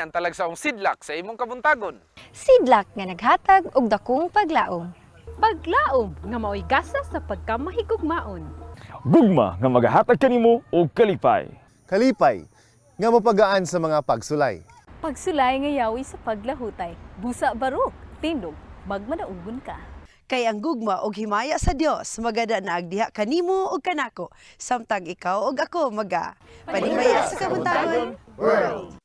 Kini ang talagsaong sidlak sa imong kabuntagon. Sidlak nga naghatag og dakong paglaom. Paglaom nga mao'y gasa sa pagkamahigugmaon. Gugma nga magahatag kanimo og kalipay. Kalipay, nga mapagaan sa mga pagsulay. Pagsulay nga yawi sa paglahutay. Busa barok, tindog, magmanaungon ka. Kay ang gugma og himaya sa Dios magada na agdiha kanimo og kanako samtang ikaw og ako maga Panimbaya sa Kabuntagon World.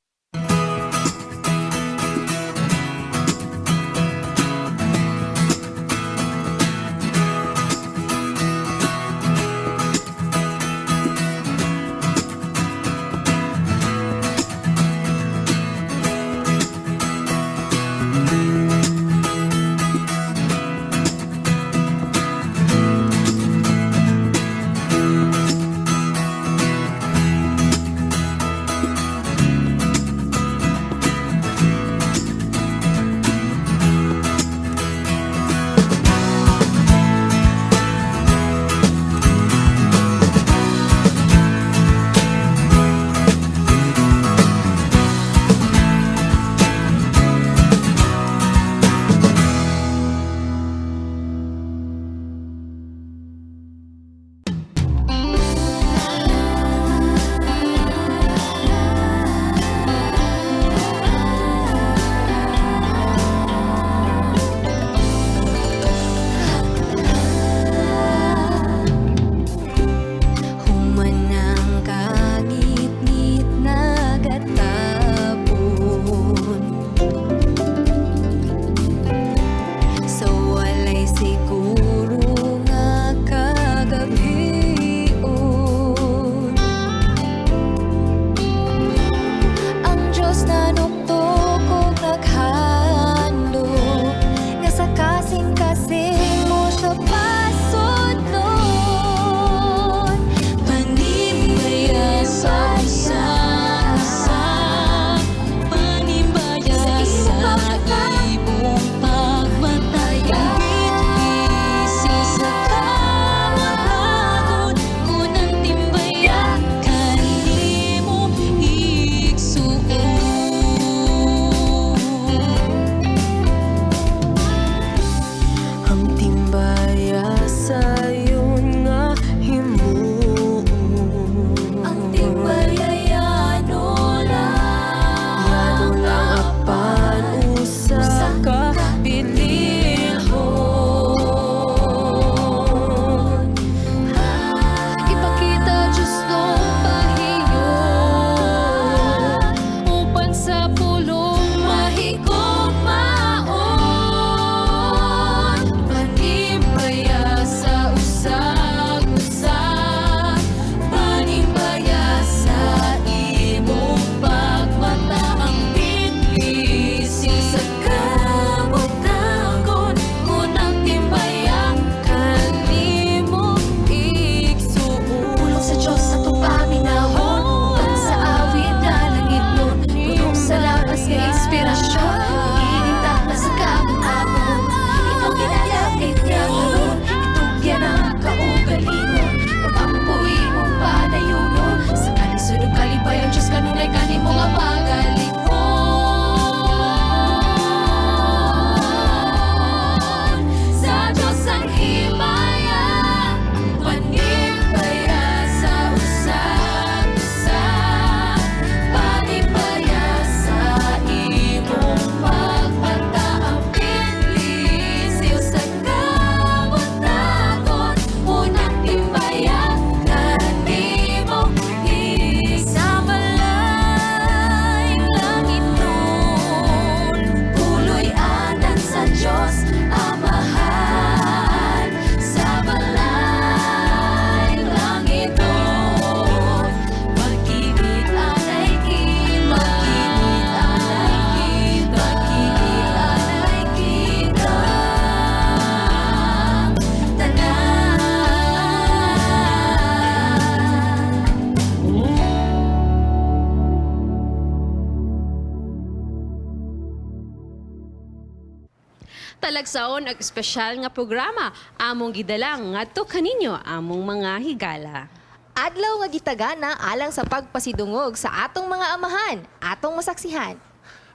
Talagsaon ang espesyal nga programa among gidalang ngadto kaninyo among mga higala. Adlaw nga gitagana alang sa pagpasidungog sa atong mga amahan, atong masaksihan.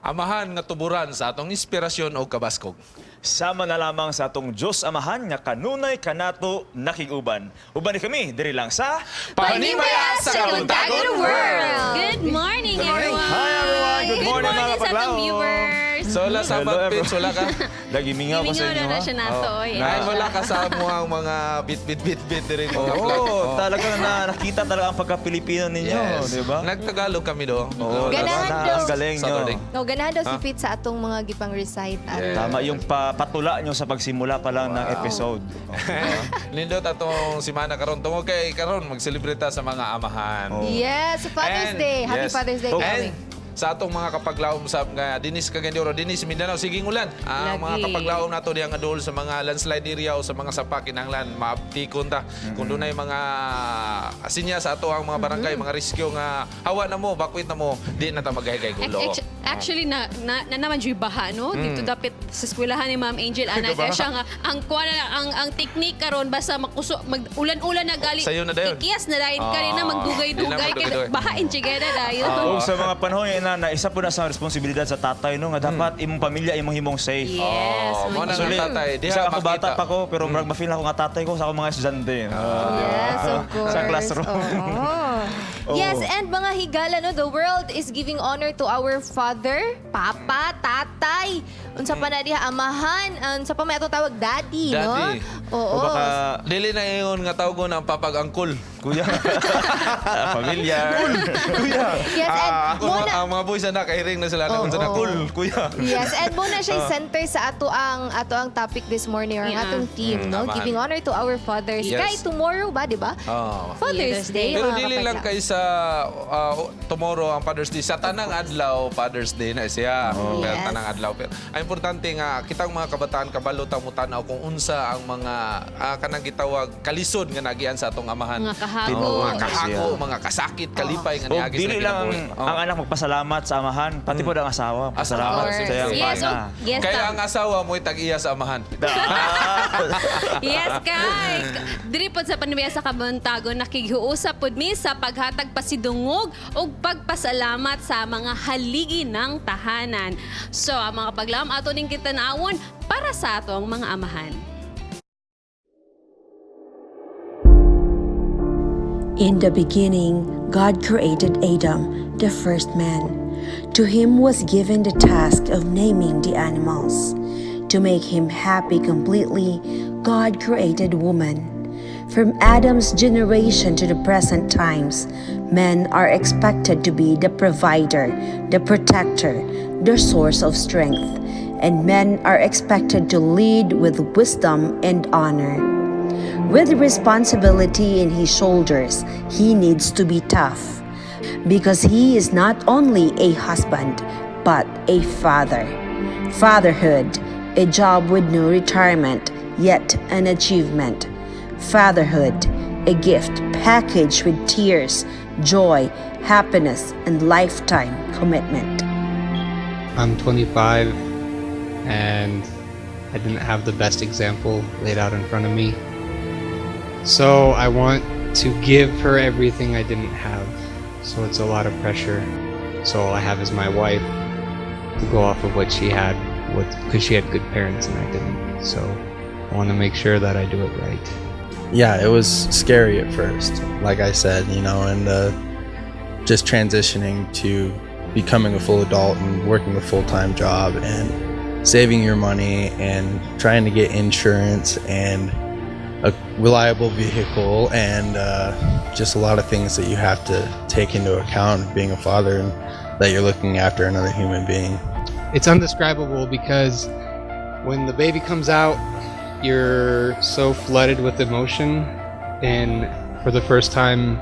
Amahan nga tuburan sa atong inspirasyon o kabaskog. Sama na lamang sa atong Diyos Amahan nga kanunay kanato nakiguban. Uban ni kami, diri lang sa Panimbaya sa Kabuntagon World! Good morning, everyone! Hi everyone! Good morning, mga sa atong kapaglaw! viewers! So, wala sa Hello, Pit, everyone. wala ka? Lagi mingaw ko sa inyo, na ha? siya nato, oy. Ay, wala ka sa ang mga bit rin mga vlog. Oo, talagang nakita talaga ang pagka-Pilipino ninyo, Yes. di ba? Nagtagalog kami do. Oo, Ganahan ang daw. galing nyo. Saturday. No, ganahan daw si Fit sa atong mga gipang recite at Yes. Tama yung patula nyo sa pagsimula pa lang ng episode. Nindot atong simana karon tungod kay karon magselebrita sa mga amahan. yes, Father's And- Day. Happy yes. Father's Day And kami. sa atong mga kapaglaom sa nga dinis Cagañoro, dinis Mindanao, siging ulan. Ang mga Lagi. kapaglaom nato diang adol sa mga landslide area o sa mga sapa kinahanglan maaptikon ta. Kung dunay mga asinya sa ato ang mga barangay, mga riskyo nga hawa na mo, bakwit na mo, di na ta magahigay gulo. Actually, na naman dyan baha, no? Dito dapit sa eskwelahan ni Ma'am Angel, ana kaya siya nga, ang technique karon basta ulan-ulan na gali. Sayo na dayon. Ikiyas na dayon ka rin na Di na magdugay-dugay. magdugay-dugay. Kaya baha in Chigera dayon. Kung sa mga panahon na isa po na sa responsibilidad sa tatay no nga dapat imong pamilya imong himong safe. Yes. mo na Actually, nga tatay, diha isa ako makita. bata pa ko pero murag ma-feel ako nga tatay ko sa akong mga estudyante. Yes, of course. Sa classroom. Oo. Yes, and mga higala, no, the world is giving honor to our father, papa, tatay. Unsa pa na diha amahan, unsa pa may atong tawag daddy, no? Daddy. Oo. O baka Dili na iyon nga tawag na ang papag-angkol. kuya. Pamilya. Kuya. Yes, and Ako muna, ang mga boys na kairing na sila na sa Cool, kuya. yes, and muna siya center sa ato ang topic this morning or ang Yeah. atong team, no? Amahan. Giving honor to our fathers. Yes. Kay tomorrow ba, di ba? Oh. Father's Day, Pero mga dili lang kapatid. kay sa tomorrow ang Father's Day. Sa tanang adlaw, Father's Day na siya. Pero Yes. tanang adlaw. Pero ang importante nga, kitang mga kabataan, kabalo mo tanaw kung unsa ang mga kanang gitawag kalisod nga nagian sa atong amahan. Mga kahago. Mga kahago, mga kasakit, kalipay nga O niagis dili lang ang anak magpasalamat sa amahan, pati po ang asawa. Pasalamat course. sa iyang Yes, mana. yes, Kaya ang asawa mo tag-iya sa amahan. Yes, kay. Diri pod sa Panimbaya sa Kabuntagon nakighiusap pod mi sa paghatag pasidungog ug pagpasalamat sa mga haligi ng tahanan. So, ang mga paglaom ato ning kitanawon para sa atong mga amahan. In the beginning, God created Adam, the first man. To him was given the task of naming the animals. To make him happy completely, God created woman. From Adam's generation to the present times, men are expected to be the provider, the protector, the source of strength, and men are expected to lead with wisdom and honor. With responsibility in his shoulders, he needs to be tough because he is not only a husband, but a father. Fatherhood, a job with no retirement, yet an achievement. Fatherhood, a gift packaged with tears, joy, happiness, and lifetime commitment. I'm 25 and I didn't have the best example laid out in front of me. So I want to give her everything I didn't have. So it's a lot of pressure. So all I have is my wife to go off of what she had, because she had good parents and I didn't. So I want to make sure that I do it right. Yeah, it was scary at first, like I said, and just transitioning to becoming a full adult and working a full-time job and saving your money and trying to get insurance and a reliable vehicle and just a lot of things that you have to take into account being a father and that you're looking after another human being. It's undescribable because when the baby comes out, you're so flooded with emotion, and for the first time,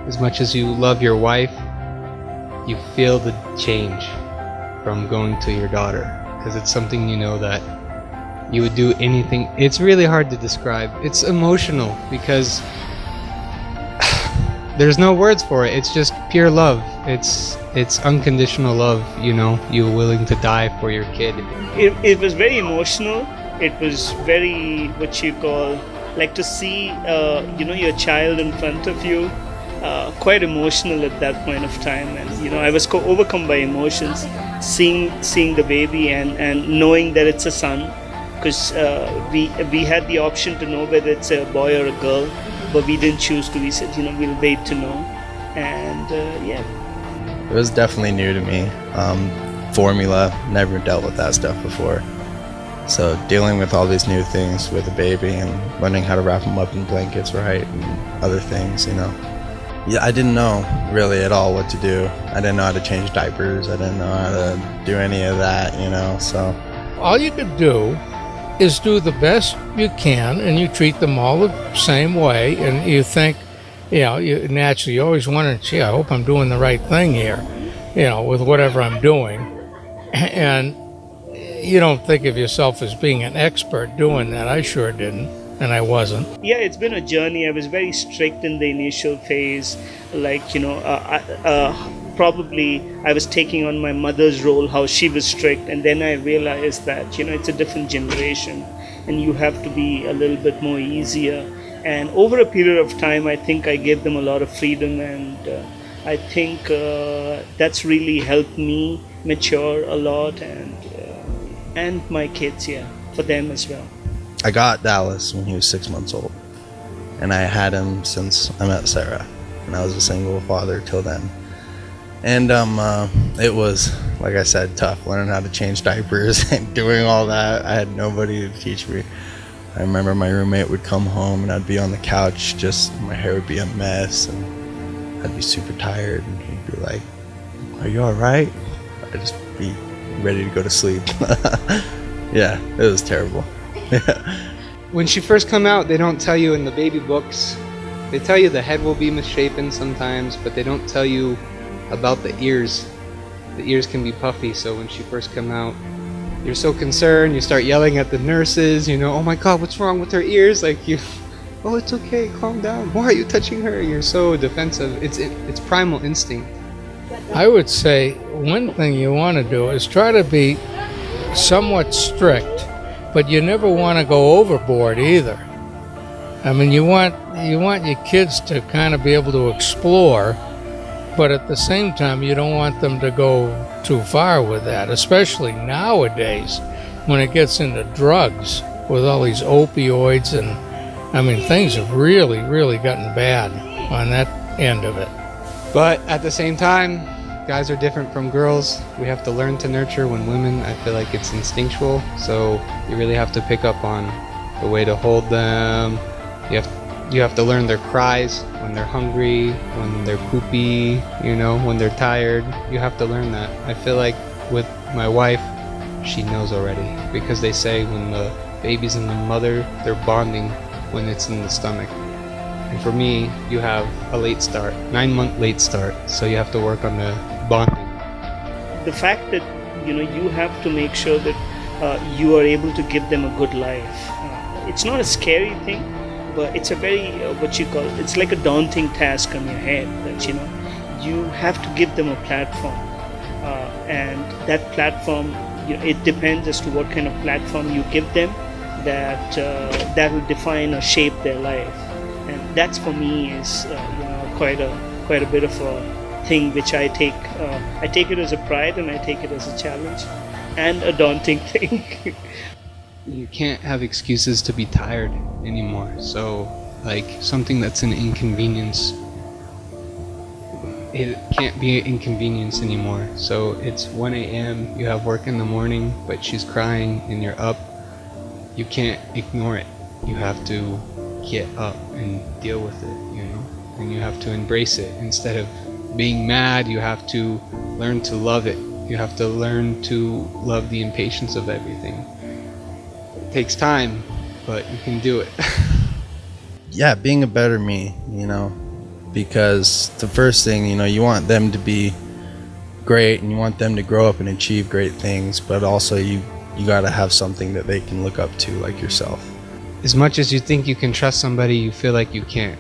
as much as you love your wife, you feel the change from going to your daughter, because it's something that you would do anything. It's really hard to describe. It's emotional because there's no words for it. It's just pure love. It's unconditional love, you're willing to die for your kid. It was very emotional. It was very, what you call, like to see, your child in front of you. Quite emotional at that point of time. And, I was overcome by emotions. seeing the baby and knowing that it's a son, because we had the option to know whether it's a boy or a girl, but we didn't choose to. We said, we'll wait to know. And yeah. It was definitely new to me. Formula, never dealt with that stuff before. So dealing with all these new things with a baby and learning how to wrap them up in blankets right and other things, Yeah, I didn't know really at all what to do. I didn't know how to change diapers. I didn't know how to do any of that, so. All you could do is do the best you can, and you treat them all the same way, and you think, you naturally, you always wonder, gee, I hope I'm doing the right thing here, with whatever I'm doing. And you don't think of yourself as being an expert doing that. I sure didn't, and I wasn't. Yeah, it's been a journey. I was very strict in the initial phase. Probably I was taking on my mother's role, how she was strict, and then I realized that, it's a different generation, and you have to be a little bit more easier. And over a period of time, I think I gave them a lot of freedom, and I think that's really helped me mature a lot, and my kids, for them as well. I got Dallas when he was 6 months old, and I had him since I met Sarah, and I was a single father till then. And it was, like I said, tough learning how to change diapers and doing all that. I had nobody to teach me. I remember my roommate would come home and I'd be on the couch, my hair would be a mess, and I'd be super tired, and he'd be like, "Are you all right?" I'd just be ready to go to sleep. Yeah, it was terrible. When she first come out, they don't tell you in the baby books. They tell you the head will be misshapen sometimes, but they don't tell you about the ears. The ears can be puffy, so when she first come out, you're so concerned, you start yelling at the nurses, oh my god, what's wrong with her ears? Oh, it's okay, calm down. Why are you touching her? You're so defensive. It's primal instinct. I would say one thing you want to do is try to be somewhat strict, but you never want to go overboard either. I mean, you want your kids to kind of be able to explore, but at the same time, you don't want them to go too far with that, especially nowadays when it gets into drugs with all these opioids, and I mean, things have really, really gotten bad on that end of it. But at the same time, guys are different from girls. We have to learn to nurture. When women, I feel like it's instinctual, so you really have to pick up on the way to hold them. You have to learn their cries when they're hungry, when they're poopy, when they're tired. You have to learn that. I feel like with my wife, she knows already, because they say when the baby's in the mother, they're bonding when it's in the stomach. And for me, you have a late start, 9-month late start, so you have to work on the bonding. The fact that, you have to make sure that you are able to give them a good life. It's not a scary thing, but it's a very, it's like a daunting task on your head that, you have to give them a platform. And that platform, it depends as to what kind of platform you give them, that will define or shape their life. And that's for me is, quite a bit of a thing which I take it as a pride, and I take it as a challenge and a daunting thing. You can't have excuses to be tired anymore. So, something that's an inconvenience, it can't be an inconvenience anymore. So it's 1 a.m., you have work in the morning, but she's crying and you're up. You can't ignore it. You have to get up and deal with it, and you have to embrace it. Instead of being mad, you have to learn to love it. You have to learn to love the impatience of everything. It takes time, but you can do it. Yeah, being a better me, because the first thing, you want them to be great, and you want them to grow up and achieve great things, but also you got to have something that they can look up to, like yourself. As much as you think you can trust somebody, you feel like you can't.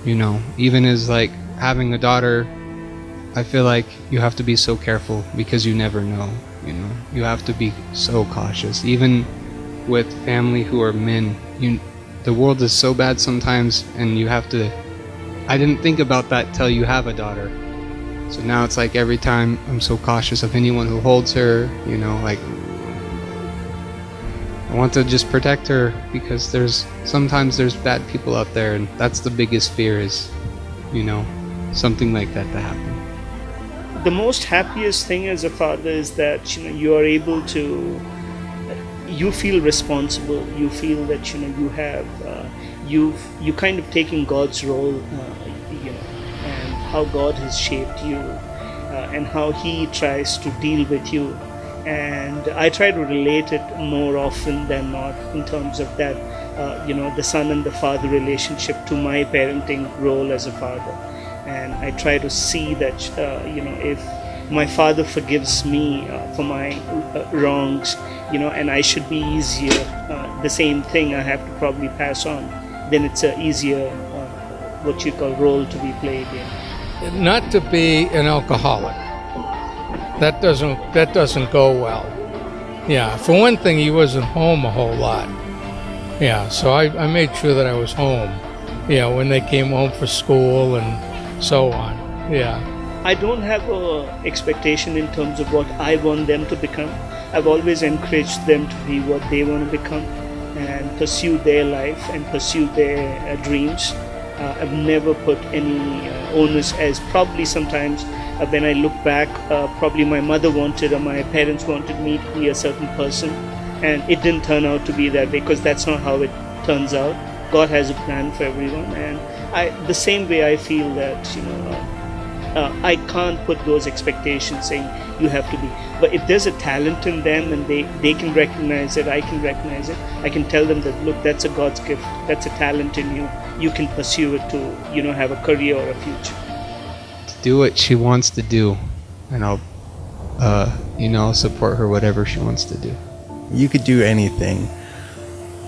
Even as having a daughter, I feel like you have to be so careful, because you never know. You have to be so cautious. Even with family who are men, the world is so bad sometimes, and you have to. I didn't think about that till you have a daughter. So now it's like every time I'm so cautious of anyone who holds her, you know, like I want to just protect her because sometimes there's bad people out there, and that's the biggest fear is, you know, something like that to happen. The most happiest thing as a father is that you are able to, you feel responsible. You feel that you have you kind of taking God's role, and how God has shaped you, and how He tries to deal with you. And I try to relate it more often than not in terms of that, the son and the father relationship to my parenting role as a father. And I try to see that, if my father forgives me for my wrongs, and I should be easier, the same thing I have to probably pass on, then it's a easier, what you call, role to be played in. Not to be an alcoholic. That doesn't go well. Yeah, for one thing, he wasn't home a whole lot. Yeah, so I made sure that I was home, when they came home for school and so on. Yeah. I don't have a expectation in terms of what I want them to become. I've always encouraged them to be what they want to become and pursue their life and pursue their dreams. I've never put any onus, as probably sometimes when I look back, probably my mother wanted or my parents wanted me to be a certain person, and it didn't turn out to be that way, because that's not how it turns out. God has a plan for everyone, and the same way I feel that I can't put those expectations saying you have to be. But if there's a talent in them and they can recognize it, I can recognize it, I can tell them that, look, that's a God's gift, that's a talent in you. You can pursue it to, have a career or a future. To do what she wants to do, and I'll support her whatever she wants to do. You could do anything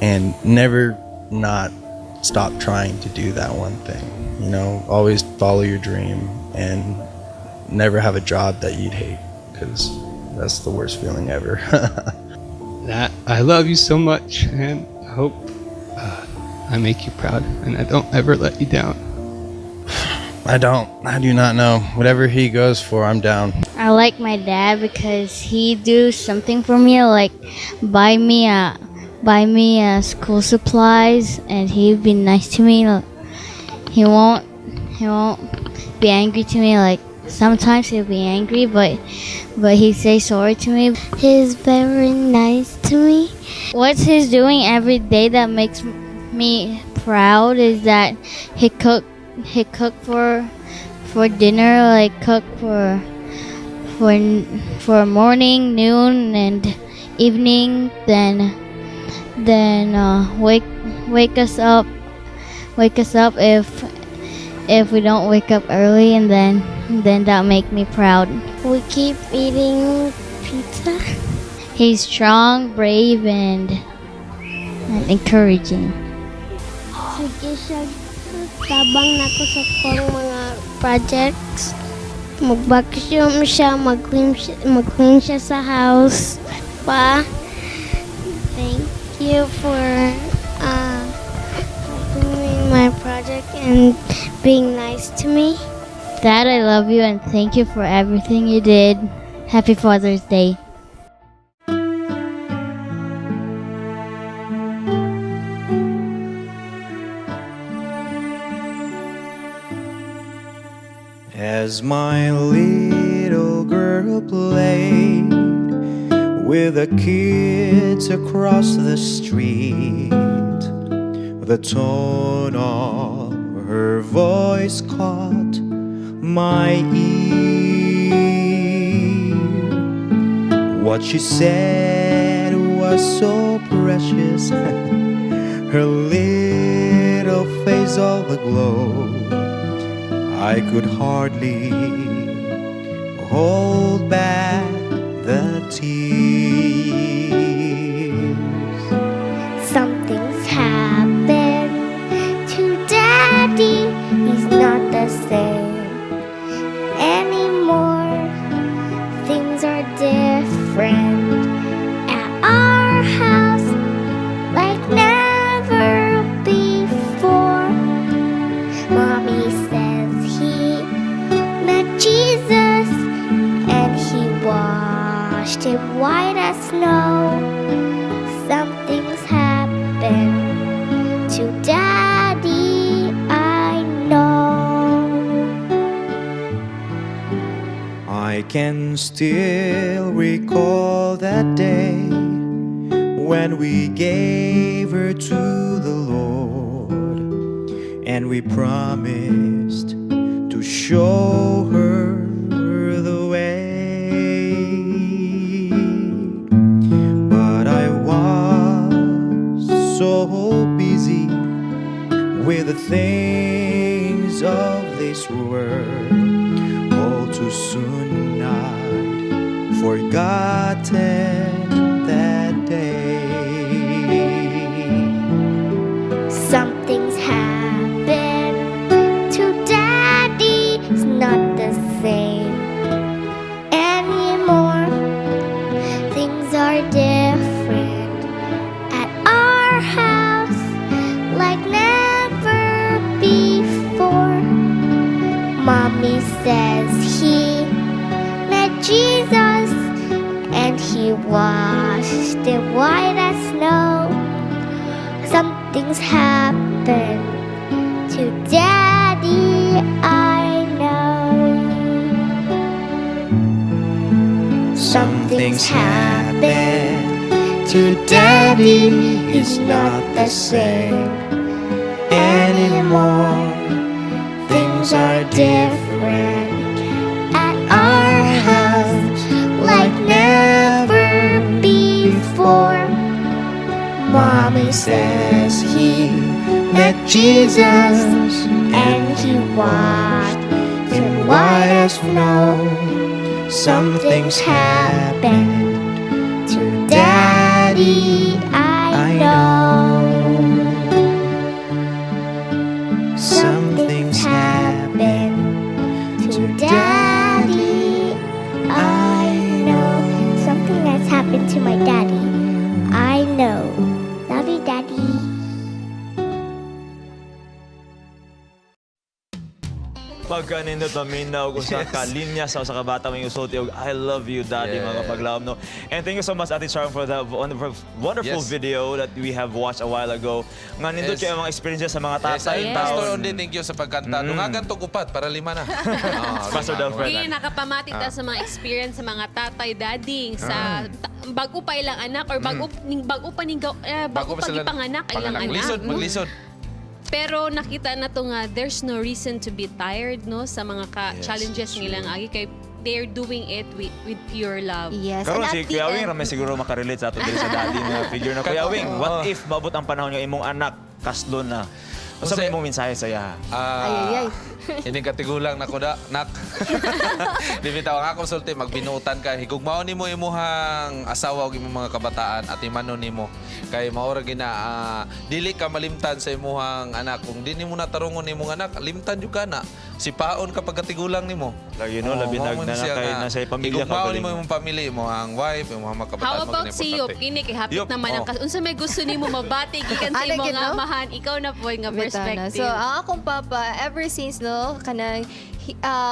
and never not stop trying to do that one thing. Always follow your dream and never have a job that you'd hate, because that's the worst feeling ever. That I love you so much, and I hope I make you proud, and I don't ever let you down. I do not know. Whatever he goes for, I'm down. I like my dad because he do something for me, like buy me school supplies, and he'd be nice to me. He won't be angry to me. Like sometimes he'll be angry, but he say sorry to me. He's very nice to me. What he's doing every day that makes me proud is that he cook for dinner, like cook for morning, noon, and evening. Then wake us up if we don't wake up early, and then that make me proud. We keep eating pizza. He's strong, brave, and encouraging. Sige siya tabang nako sa kong mga projects. Mag-vacuum siya, mag-clean siya sa house. Pa, thank you for helping me in my project and being nice to me. Dad, I love you and thank you for everything you did. Happy Father's Day. As my little girl played with the kids across the street, the tone of her voice caught my ear. What she said was so precious, her little face all aglow. I could hardly hold back the tears. Something's happened to Daddy. He's not the same anymore. Things are different at our house, like never before. Mommy says he met Jesus can still recall that day when we gave her to the Lord, and we promised to show her the way. But I was so busy with the things of this world, all too soon I'd forgotten that day. Something's happened to Daddy. It's not the same anymore. Things are different at our house, like never before. Mommy says he met Jesus and he washed it white as snow. Something's happened to Daddy, I know. Something's happened to Daddy. He's not the same anymore. Things are different at our house, like never before. Mommy says he met Jesus and he washed him white as snow. Something's happened to Daddy, I know. Something's happened to Daddy, I know. Something that's happened to my daddy, I know. Love you, Daddy. Pagkanindot maminaw kung sa kalinya sa kabata may usulti og I love you daddy mga paglaom no. And thank you so much Ate Charm for that wonderful video that we have watched a while ago. Nga nindot kayo mga experiences sa mga tatay. Pastor Ondi, thank you sa pagkanta. Dungagan to upat para lima na. Pastor Delfred. Hindi nakapamatik ta sa mga experience sa mga tatay dading sa bago pa ilang anak or bago pa ipanganak ilang anak. Maglisod. Pero nakita na to nga there's no reason to be tired no sa mga challenges nilang agi kay they're doing it with pure love. Yes. Karon si Kuya Wing ramay siguro makarelate sa ato diri sa daddy nga figure na Kuya Wing. What if maabot ang panahon nga imong anak kaslo na? Unsa may imong mensahe sa iya? Ay. Ini katigulang nako da nak. Di bitaw ang akong sulti magbinutan ka higugmaon nimo imuhang asawa ug imong mga kabataan at imanon nimo kay maora gina dili ka malimtan sa imuhang anak kung di nimo natarungon imong anak limtan jud kana sipaon kapag katigulang nimo. Lagi no labi kay na sa pamilya ka higugmaon nimo imong pamilya imong wife imong mga kabataan. How about si Yop kini kay hapit naman ang unsa may gusto nimo mabati gikan sa imong amahan ikaw na po nga perspective. So ang akong papa ever since no kanang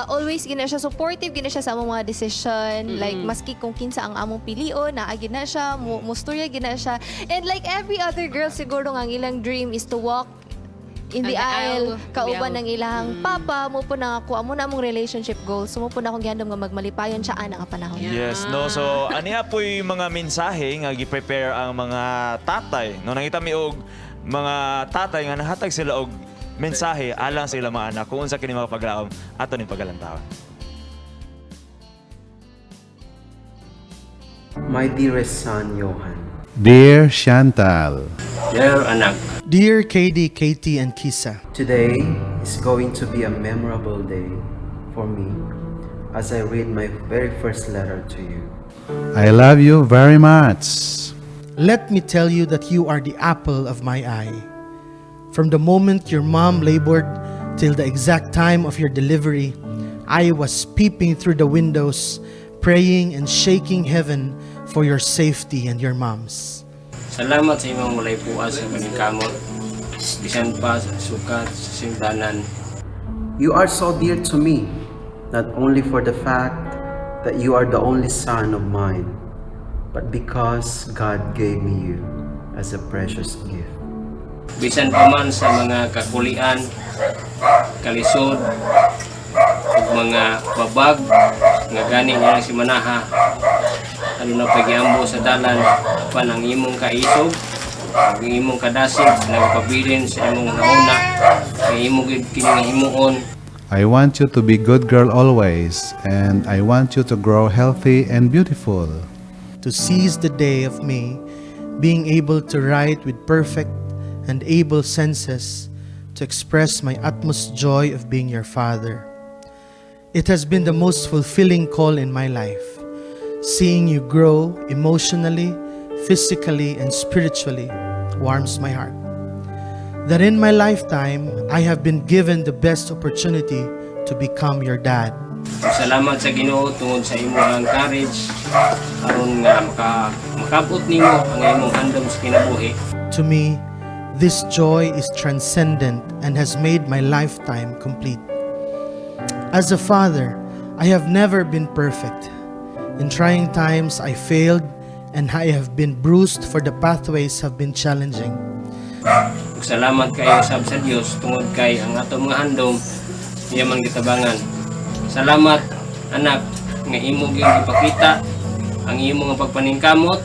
always gina siya supportive gina siya sa among mga decision like maski kung kinsa ang among pilion naagi na siya musturya gina siya and like every other girl siguro ang ilang dream is to walk in the aisle kauban ng ilang papa mo po na ako amo na among relationship goals so mo po na akong gihandom nga magmalipayon siya ana nga panahon. Yes no so aniya po'y mga mensahe nga gi-prepare ang mga tatay no nangita mi og mga tatay nga nahatag sila og mensahe alang sa ilang mga anak kung unsa kini mga paglaom ato ning pagalantaw. My dearest son, Johan. Dear Chantal. Dear anak. Dear KD, Katie, and Kisa. Today is going to be a memorable day for me as I read my very first letter to you. I love you very much. Let me tell you that you are the apple of my eye. From the moment your mom labored till the exact time of your delivery, I was peeping through the windows, praying and shaking heaven for your safety and your mom's. Salamat sa imong walay puas sa paningkamot. Bisan pa sa sukat sa simbanan. You are so dear to me, not only for the fact that you are the only son of mine, but because God gave me you as a precious gift. Bisan pa man sa mga kakulian, kalisod, ug mga babag nga gani niya si manaha ano na pagiambo sa dalan apan ang imong kaisog ang imong kadasig nagpabilin sa imong nauna kay imong gid kini himuon. I want you to be good girl always, and I want you to grow healthy and beautiful. To seize the day of me, being able to write with perfect and able senses, to express my utmost joy of being your father. It has been the most fulfilling call in my life. Seeing you grow emotionally, physically, and spiritually warms my heart. That in my lifetime, I have been given the best opportunity to become your dad. Salamat sa Ginoo tungod sa imong courage aron nga makabot nimo ang imong handom sa kinabuhi. To me, this joy is transcendent and has made my lifetime complete. As a father, I have never been perfect. In trying times, I failed and I have been bruised, for the pathways have been challenging. Salamat kayo sa Dios tungod kay ang ato mga handom niya man gitabangan. Salamat anak nga imo gyud ipakita ang imo nga pagpaningkamot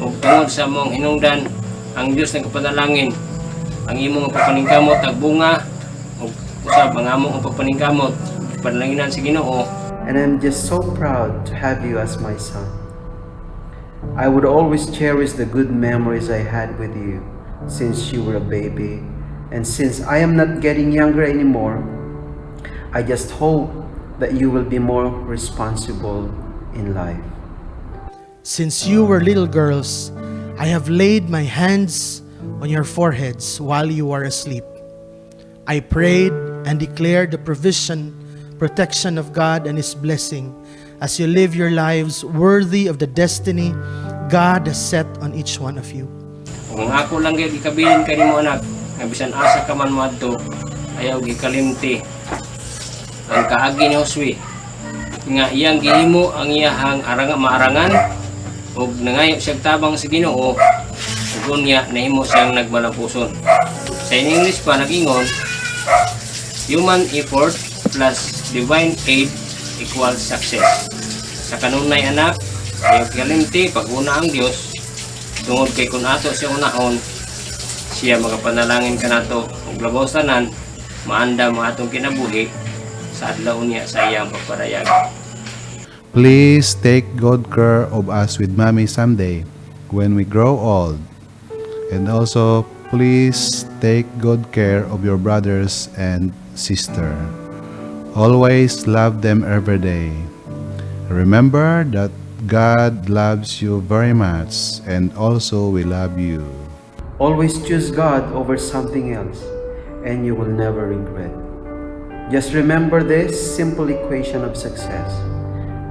ug tungod sa mong hinungdan ang Dios nagpapanalangin ang imo nga pagpaningkamot agbunga ug usab ang among pagpaningkamot panalanginan sa Ginoo. And I'm just so proud to have you as my son. I would always cherish the good memories I had with you since you were a baby, and since I am not getting younger anymore, I just hope that you will be more responsible in life. Since you were little girls, I have laid my hands on your foreheads while you were asleep. I prayed and declared the protection of God and His blessing as you live your lives worthy of the destiny God has set on each one of you. Kung ako lang gyud ikabilin kanimo anak, nga bisan asa ka man moadto, ayaw gikalimti ang kaagi ni Josue nga iyang gihimo ang iyahang maarangan ug nangayo siyang tabang sa Ginoo ug unya nahimo siyang nagmalampuson. Sa English pa nagingon, human effort plus divine aid equals success. Sa kanunay anak, ayaw kalimti pag-una ang Dios tungod kay kung ato siya unahon, siya makapanalangin ka nato ug labaw tanan maanda mo atong kinabuhi sa adlaw niya sa iyang pagparayag. Please take good care of us with Mommy someday when we grow old. And also, please take good care of your brothers and sister. Always love them every day. Remember that God loves you very much, and also we love you. Always choose God over something else, and you will never regret. Just remember this simple equation of success.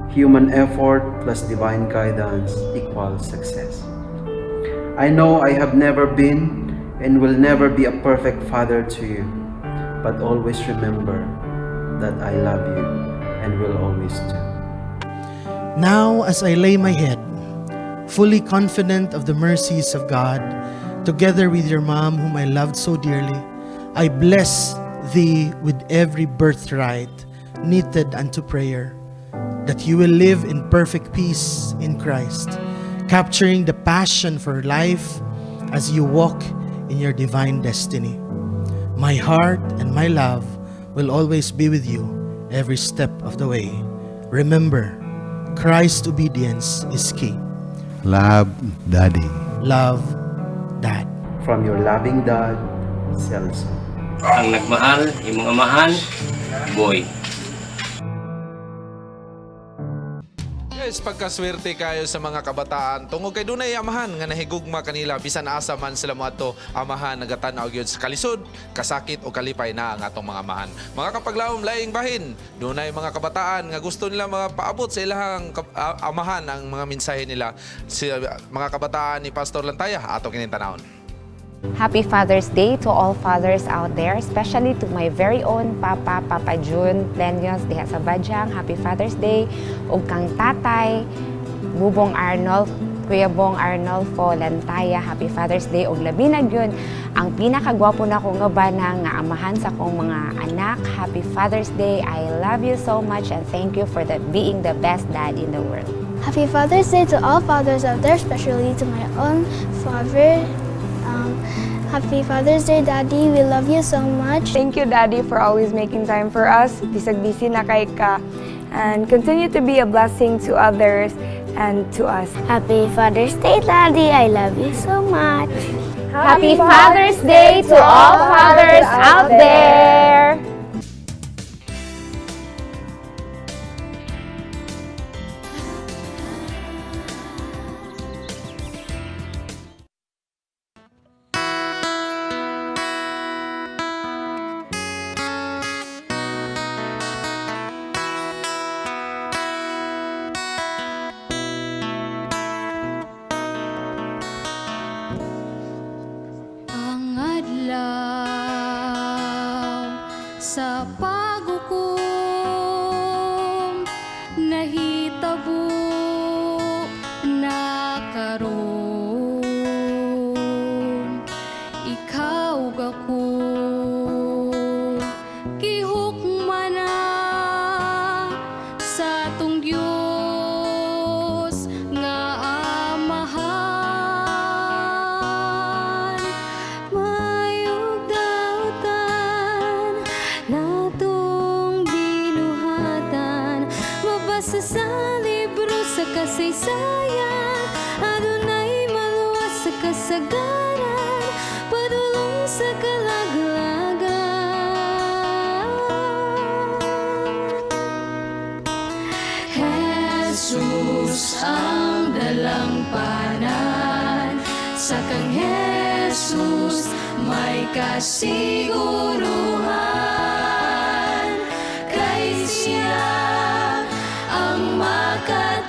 Human effort plus divine guidance equals success. I know I have never been and will never be a perfect father to you, but always remember that I love you and will always do. Now, as I lay my head, fully confident of the mercies of God, together with your mom, whom I loved so dearly, I bless thee with every birthright knitted unto prayer, that you will live in perfect peace in Christ, capturing the passion for life as you walk in your divine destiny. My heart and my love will always be with you every step of the way. Remember, Christ's obedience is key. Love, Daddy. Love, Dad. From your loving dad, Celso. Ang nagmahal, imong amahan, Boy. Guys, pagkaswerte kayo sa mga kabataan tungod kay dunay amahan nga nahigugma kanila bisan asa man sila moadto, amahan nagatanaw gyud sa kalisod, kasakit o kalipay na ang atong mga amahan. Mga kapaglawom laing bahin, dunay mga kabataan nga gusto nila mapaabot sa ilahang amahan ang mga mensahe nila. Mga kabataan ni Pastor Lantaya atong kinintanawon. Happy Father's Day to all fathers out there, especially to my very own Papa June Plenios diha sa Badyang. Happy Father's Day. Ug kang tatay, Bubong Arnold, Kuya Bong Arnolfo Lantaya, Happy Father's Day. Og labi na gyud ang pinakagwapo na ko nga bana nga amahan sa kong mga anak. Happy Father's Day. I love you so much and thank you for being the best dad in the world. Happy Father's Day to all fathers out there, especially to my own father. Happy Father's Day, Daddy. We love you so much. Thank you, Daddy, for always making time for us. Bisag-busy na kay ka. And continue to be a blessing to others and to us. Happy Father's Day, Daddy. I love you so much. Happy Father's Day to all fathers out there. Sa paghukom nahitabo na karon ikaw gako gihukmana sa atong Dios nga amahan mayog dautan natong binuhatan mabasa sa libro sa kasaysayan adunay maluwas sa kasagaran padulong sa kalaglagan Jesus ang dalangpanan sa kang Jesus may kasiguruhan kay siya ang makatabang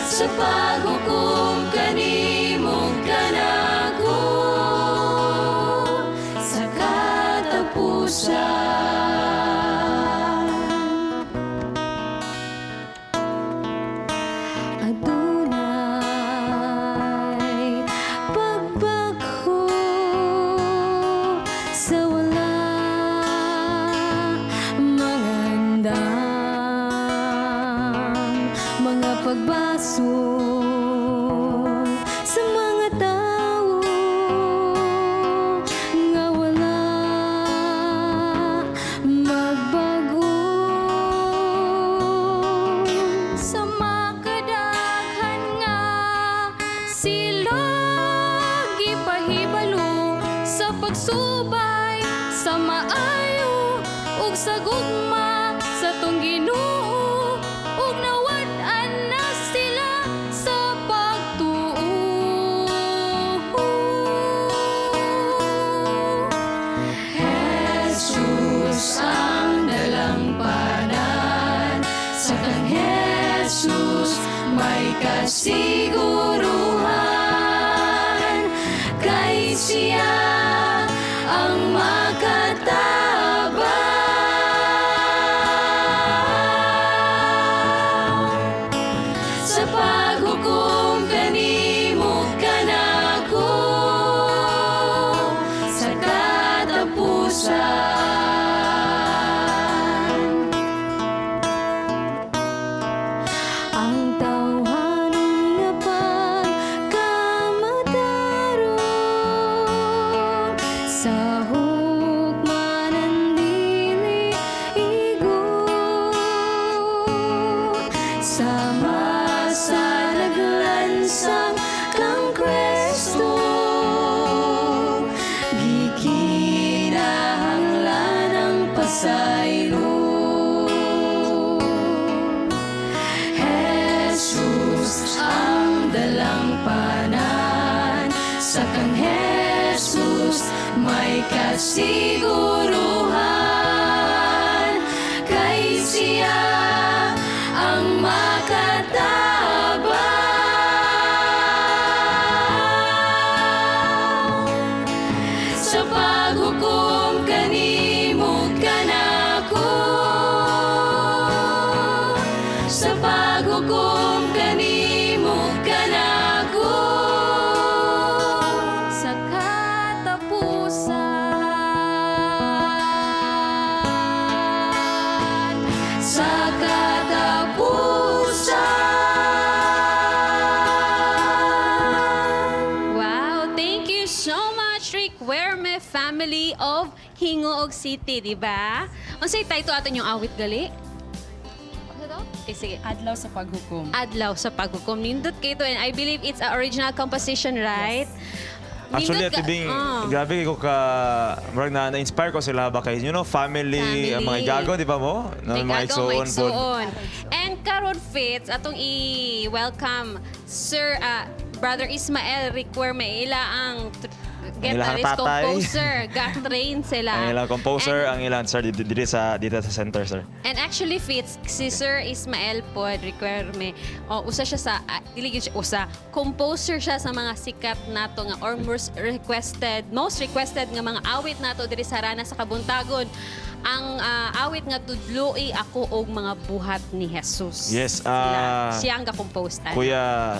sa paghukom kanimo kanako sa katapusan. Adunay pagbagho sa wala mga handang mga pagbasol sa mga tao nga wala magbago sa makadaghan nga silog ipahibalo sa pagsubay sa maayo ug sa gugma sa tong Ginoo ug nawad-an na sila sa pagtuo. Jesus ang dalangpanan sa kang Jesus may kasiguruhan kay siya ang makatabang sa paghukom kanimo kanako sa katapusan. Ang tawhanon nga pagkamataron sa hukmanan dili igo sa masalaglansang kang Kristo gikinahanglan ang pasaylo. Jesus ang dalangpanan sa kang Jesus may kasiguruhan kay siya ang makatabang sa paghukom kanimo kanako family of Hingoog City, di ba? Unsay title aton yung awit gali? Sige. Adlaw sa paghukom. Adlaw sa paghukom. Nindot kayo to, and I believe it's an original composition, right? Actually, Nindot Ate Bing, grabe ko ka, marag na-inspire ko sila ba kayo, family, ang mga igago, di ba mo? May mga gagaw, may igsoon po. igsoon. And karon Fitz, atong i-welcome Sir Brother Ismael Requerme, ila ang guitarist, tatay. composer, got-train sila. Ang ilang composer, ang ilang, sir, dito sa center, sir. And actually, Fitz, si Sir Ismael pod Requerme, usa siya sa, dili gyud siya usa, composer siya sa mga sikat nato nga, or most requested nga mga awit nato diri sa Harana sa Kabuntagon. Ang awit nga Tudloi Ako og Mga Buhat ni Jesus. Yes, siya ang ga-compose. Kuya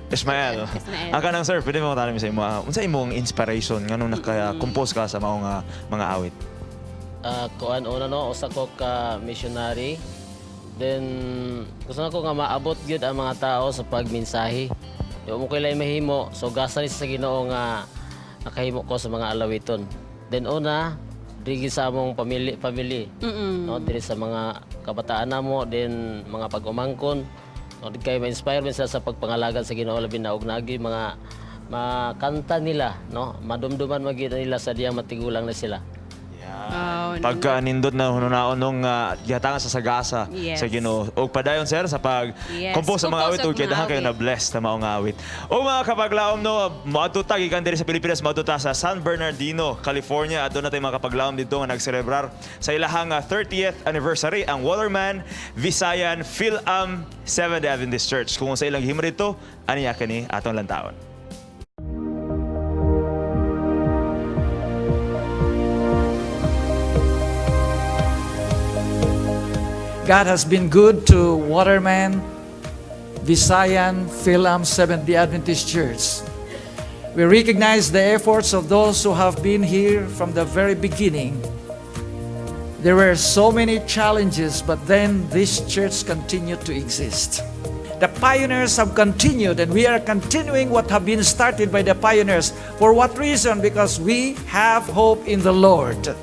Ismael. Ang kanang sir, pwede mo tanong sa imo, unsa imong inspiration nganong naka-compose ka sa mga awit? Kuan una no, usa ko ka missionary. Then gusto nako nga maabot gyud ang mga tao sa pagmensahe. Di mo kay mahimo, so gasan sa Ginoo nga nakahimo ko sa mga alawiton. Then una, diri sa among family. No, diri sa mga kabataan namo, then mga pag-umangkon. No, kay ma-inspire man sila sa pagpangalagan sa Ginoo labi na og nagi mga makanta nila, no? Madumduman magid nila sa diyang matigulang na sila. Pagka nindot na hununaon nung gihatangan sa sagasa sa Ginoo. Og padayon sir sa pag-compose sa mga awit ug kay dahan kayo na blessed na mao nga awit. O mga kapaglaom no, moadto ta gikan diri sa Pilipinas, moadto ta sa San Bernardino, California. Adto na tay mga kapaglaom dito nga nagselebrar sa ilahang 30th anniversary ang Waterman Visayan Philam Seventh-day Adventist Church. Kung sa ilang himo dito, aniya kani atong lantaon. God has been good to Waterman Visayan Philam Seventh-day Adventist Church. We recognize the efforts of those who have been here from the very beginning. There were so many challenges, but then this church continued to exist. The pioneers have continued, and we are continuing what have been started by the pioneers. For what reason? Because we have hope in the Lord.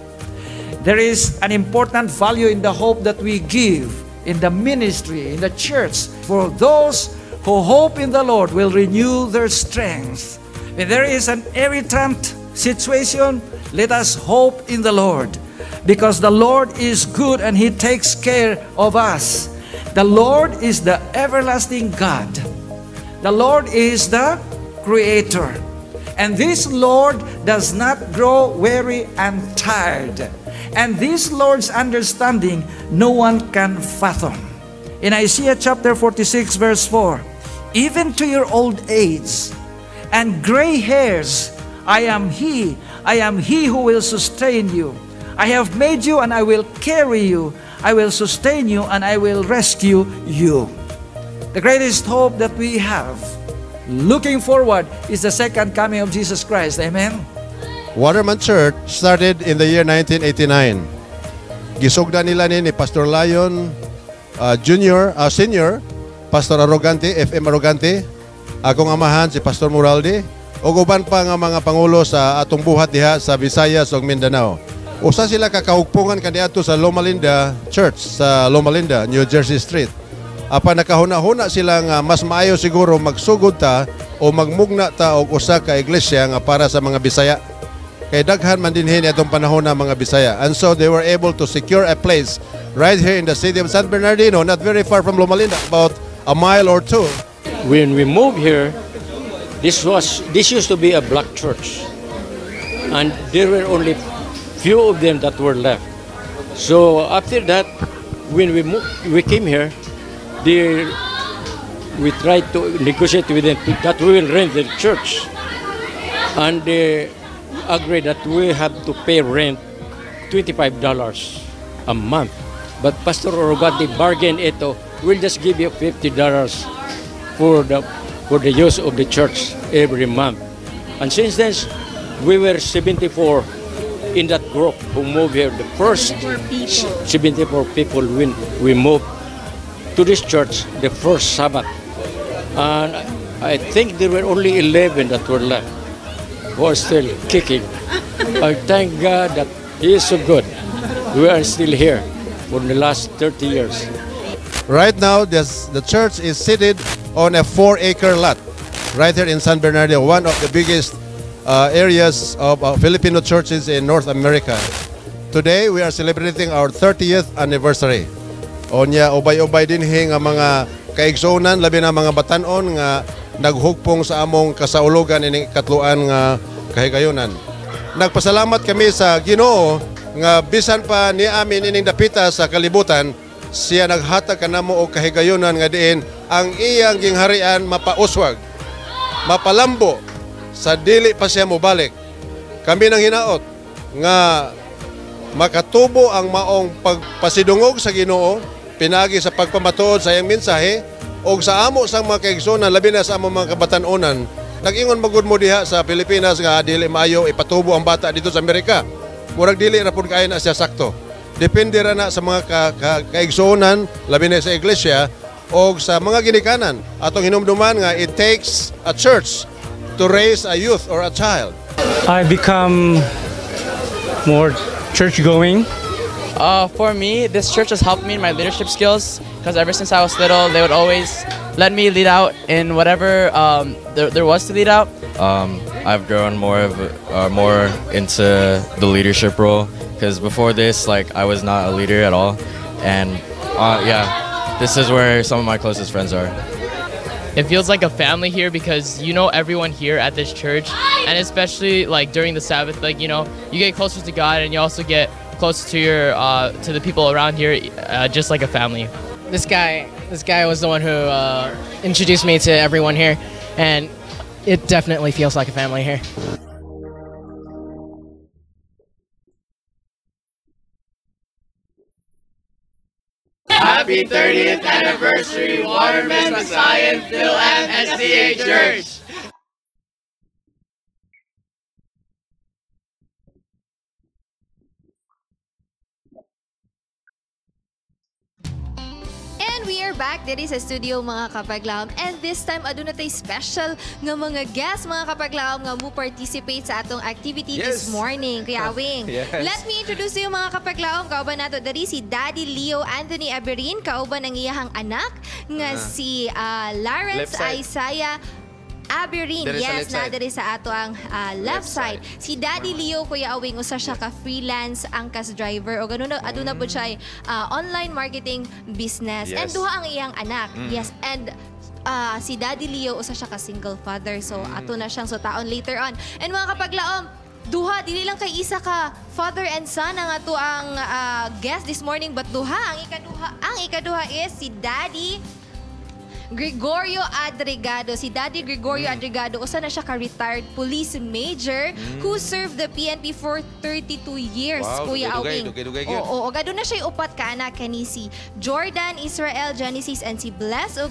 There is an important value in the hope that we give in the ministry, in the church. For those who hope in the Lord will renew their strength. When there is an irritant situation, let us hope in the Lord. Because the Lord is good and He takes care of us. The Lord is the everlasting God. The Lord is the Creator. And this Lord does not grow weary and tired. And this Lord's understanding no one can fathom. In Isaiah chapter 46 verse 4, even to your old age and gray hairs, I am He who will sustain you. I have made you and I will carry you. I will sustain you and I will rescue you. The greatest hope that we have, looking forward, is the second coming of Jesus Christ. Amen? Waterman Church started in the year 1989. Gisugda nila ni Pastor Lion Senior, Pastor Arrogante, FM Arrogante, akong amahan si Pastor Muraldi, ug uban pa nga mga pangulo sa atong buhat diha sa Visayas ug Mindanao. Usa sila kakahugpungan kaniadto sa Loma Linda Church sa Loma Linda, New Jersey Street. Apa nakahuna-huna sila nga mas maayo siguro magsugod ta o magmugna ta og usa ka iglesia nga para sa mga Bisaya. Kay daghan man dinhin itong panahon ng mga Bisaya. And so they were able to secure a place right here in the city of San Bernardino, not very far from Loma Linda, about a mile or two. When we moved here, this used to be a black church, and there were only few of them that were left. So after that, when we came here, we tried to negotiate with them that we will rent the church, and they agreed that we have to pay rent $25 a month. But Pastor Orogati bargained ito, we'll just give you $50 for the use of the church every month. And since then, we were 74 in that group who moved here. The first 74 people when we moved to this church the first Sabbath. And I think there were only 11 that were left. who are still kicking. I thank God that He is so good. We are still here for the last 30 years. Right now, the church is seated on a 4-acre lot right here in San Bernardino, one of the biggest areas of Filipino churches in North America. Today, we are celebrating our 30th anniversary. Onya, ubay-ubay din nga mga kaigsunan, labi na mga batanon nga naghugpong sa among kasaulugan ining katluan nga kahigayunan. Nagpasalamat kami sa Ginoo nga bisan pa ni amin ining dapita sa kalibutan, siya naghatag kanamo og kahigayunan nga diin ang iyang gingharian mapauswag, mapalambo sa dili pa siya mobalik. Kami nang hinaot nga makatubo ang maong pagpasidungog sa Ginoo pinagi sa pagpamatuod sa iyang mensahe o sa amo sang mga kaigsunan labi na sa among mga kabatanunan. Nag-ingon magud mo diha sa Pilipinas nga dili maayo ipatubo ang bata dito sa Amerika. Murag dili ra pud kaayo na siya sakto. Depende ra na sa mga kaigsunan labi na sa iglesia o sa mga ginikanan. Atong hinumduman nga it takes a church to raise a youth or a child. I become more church-going. For me, this church has helped me in my leadership skills because ever since I was little, they would always let me lead out in whatever there was to lead out. I've grown more into the leadership role because before this, like I was not a leader at all, and yeah, this is where some of my closest friends are. It feels like a family here because you know everyone here at this church, and especially like during the Sabbath, like you know you get closer to God and you also get closer to your to the people around here, just like a family. This guy was the one who introduced me to everyone here, and it definitely feels like a family here. Happy 30th anniversary, Waterman, Messiah, Phil, and SDA Church! And we are back diri sa studio mga kapaglaom. And this time aduna tay special nga mga guests mga kapaglaom nga mo participate sa atong activity this morning. Kuya Wing, let me introduce you mga kapaglaom. Kauban nato diri si Daddy Leo Anthony Aberin, kauban ang iyahang anak nga si Lawrence Isaiah Aberin, yes, na diri sa ato ang left side. Si Daddy Leo, Kuya Awing, usa siya ka freelance angkas driver o ganun aduna po siya online marketing business. And duha ang iyang anak. Yes, and si Daddy Leo usa siya ka single father. So ato na siyang sutaon later on. And mga kapaglaom, duha, dili lang kay isa ka father and son ang ato ang guest this morning, but duha ang ikaduha is si Daddy Gregorio Adrigado. Si Daddy Gregorio Adrigado, usa na siya ka-retired police major who served the PNP for 32 years. Wow, Kuya Awing. dugay. Oo, gado na siya upat ka anak kani si Jordan, Israel, Genesis, and si Bless. Og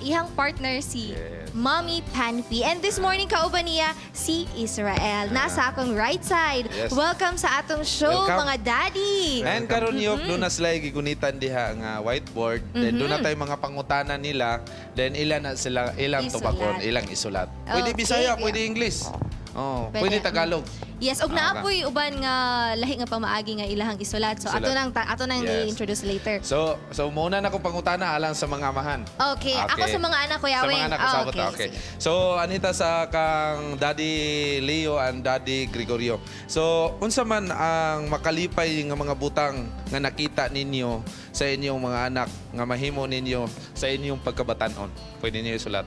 ihang partner si Mommy Panfi. And this morning kauban niya si Israel. Nasa akong right side. Yes. Welcome sa atong show, mga daddy. And karon niyok doon na sila gigunitan diha nga whiteboard. Then doon na tayo mga pangutana nila. Then ilan na sila ilang tubakon, ilang isulat. Pwede Bisaya, pwede English. Oh, pwede Tagalog. Yes, og naapoy uban nga lahi nga pamaagi nga ilahang isulat. So ato nang i-introduce later. So muna na ko pangutana alang sa mga amahan. Okay. Ako sa mga anak ko, Yawing. Sa mga anak ko, sabot. Okay. So, anita sa kang Daddy Leo and Daddy Gregorio. So, unsa man ang makalipay nga mga butang nga nakita ninyo sa inyong mga anak nga mahimo ninyo sa inyong pagkabatanon? Pwede niyo isulat.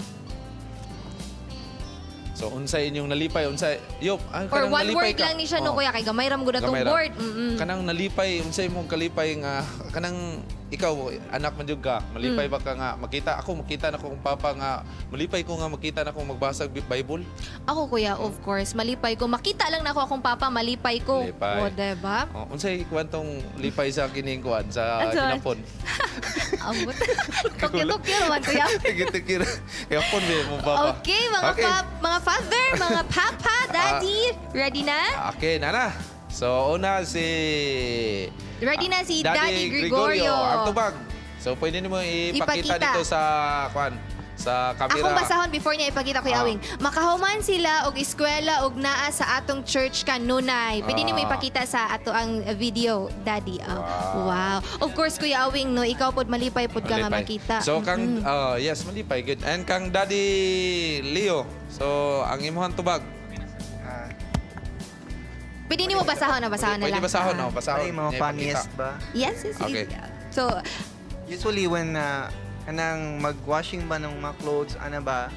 So, unsa inyong nalipay? Unsa, or one word lang ni siya no, kuya, kay gamay ram gud atong board. Kanang nalipay, unsa imong kalipay nga, kanang ikaw, anak man jud ka, malipay ba ka nga, makita na ko kung papa nga, malipay ko nga makita na kong magbasag Bible? Ako kuya, of course, malipay ko. Makita lang na ako akong papa, malipay ko. O, diba? Unsay kwantong lipay sa kining kuan sa kinapon? Ambot. Tukil-tukil man kuya. Tukil-tukil. Kinapon mo papa. Okay, mga father, mga papa, daddy, ready na? Okay, nana. So, una Ready na si Daddy Gregorio. Ang tubag. So, pwede mo ipakita dito sa sa kamera. Akong basahon before niya ipakita Kuya Awing. Makahuman sila og eskwela og naa sa atong church kanunay. Pwede nimo ipakita sa ato ang video, Daddy. Wow. Of course Kuya Awing, no, ikaw pod malipay pod ka nga makita. So kang yes, malipay good. And kang Daddy Leo. So ang imuhang tubag. Pwede nimo basahon na basahon na Pwede lang. basahon, no, basahon. Ay, mga Niya funniest ipakita. ba? Yes, yes. Okay. So, Usually when kanang mag-washing ba ng mga clothes, ano ba,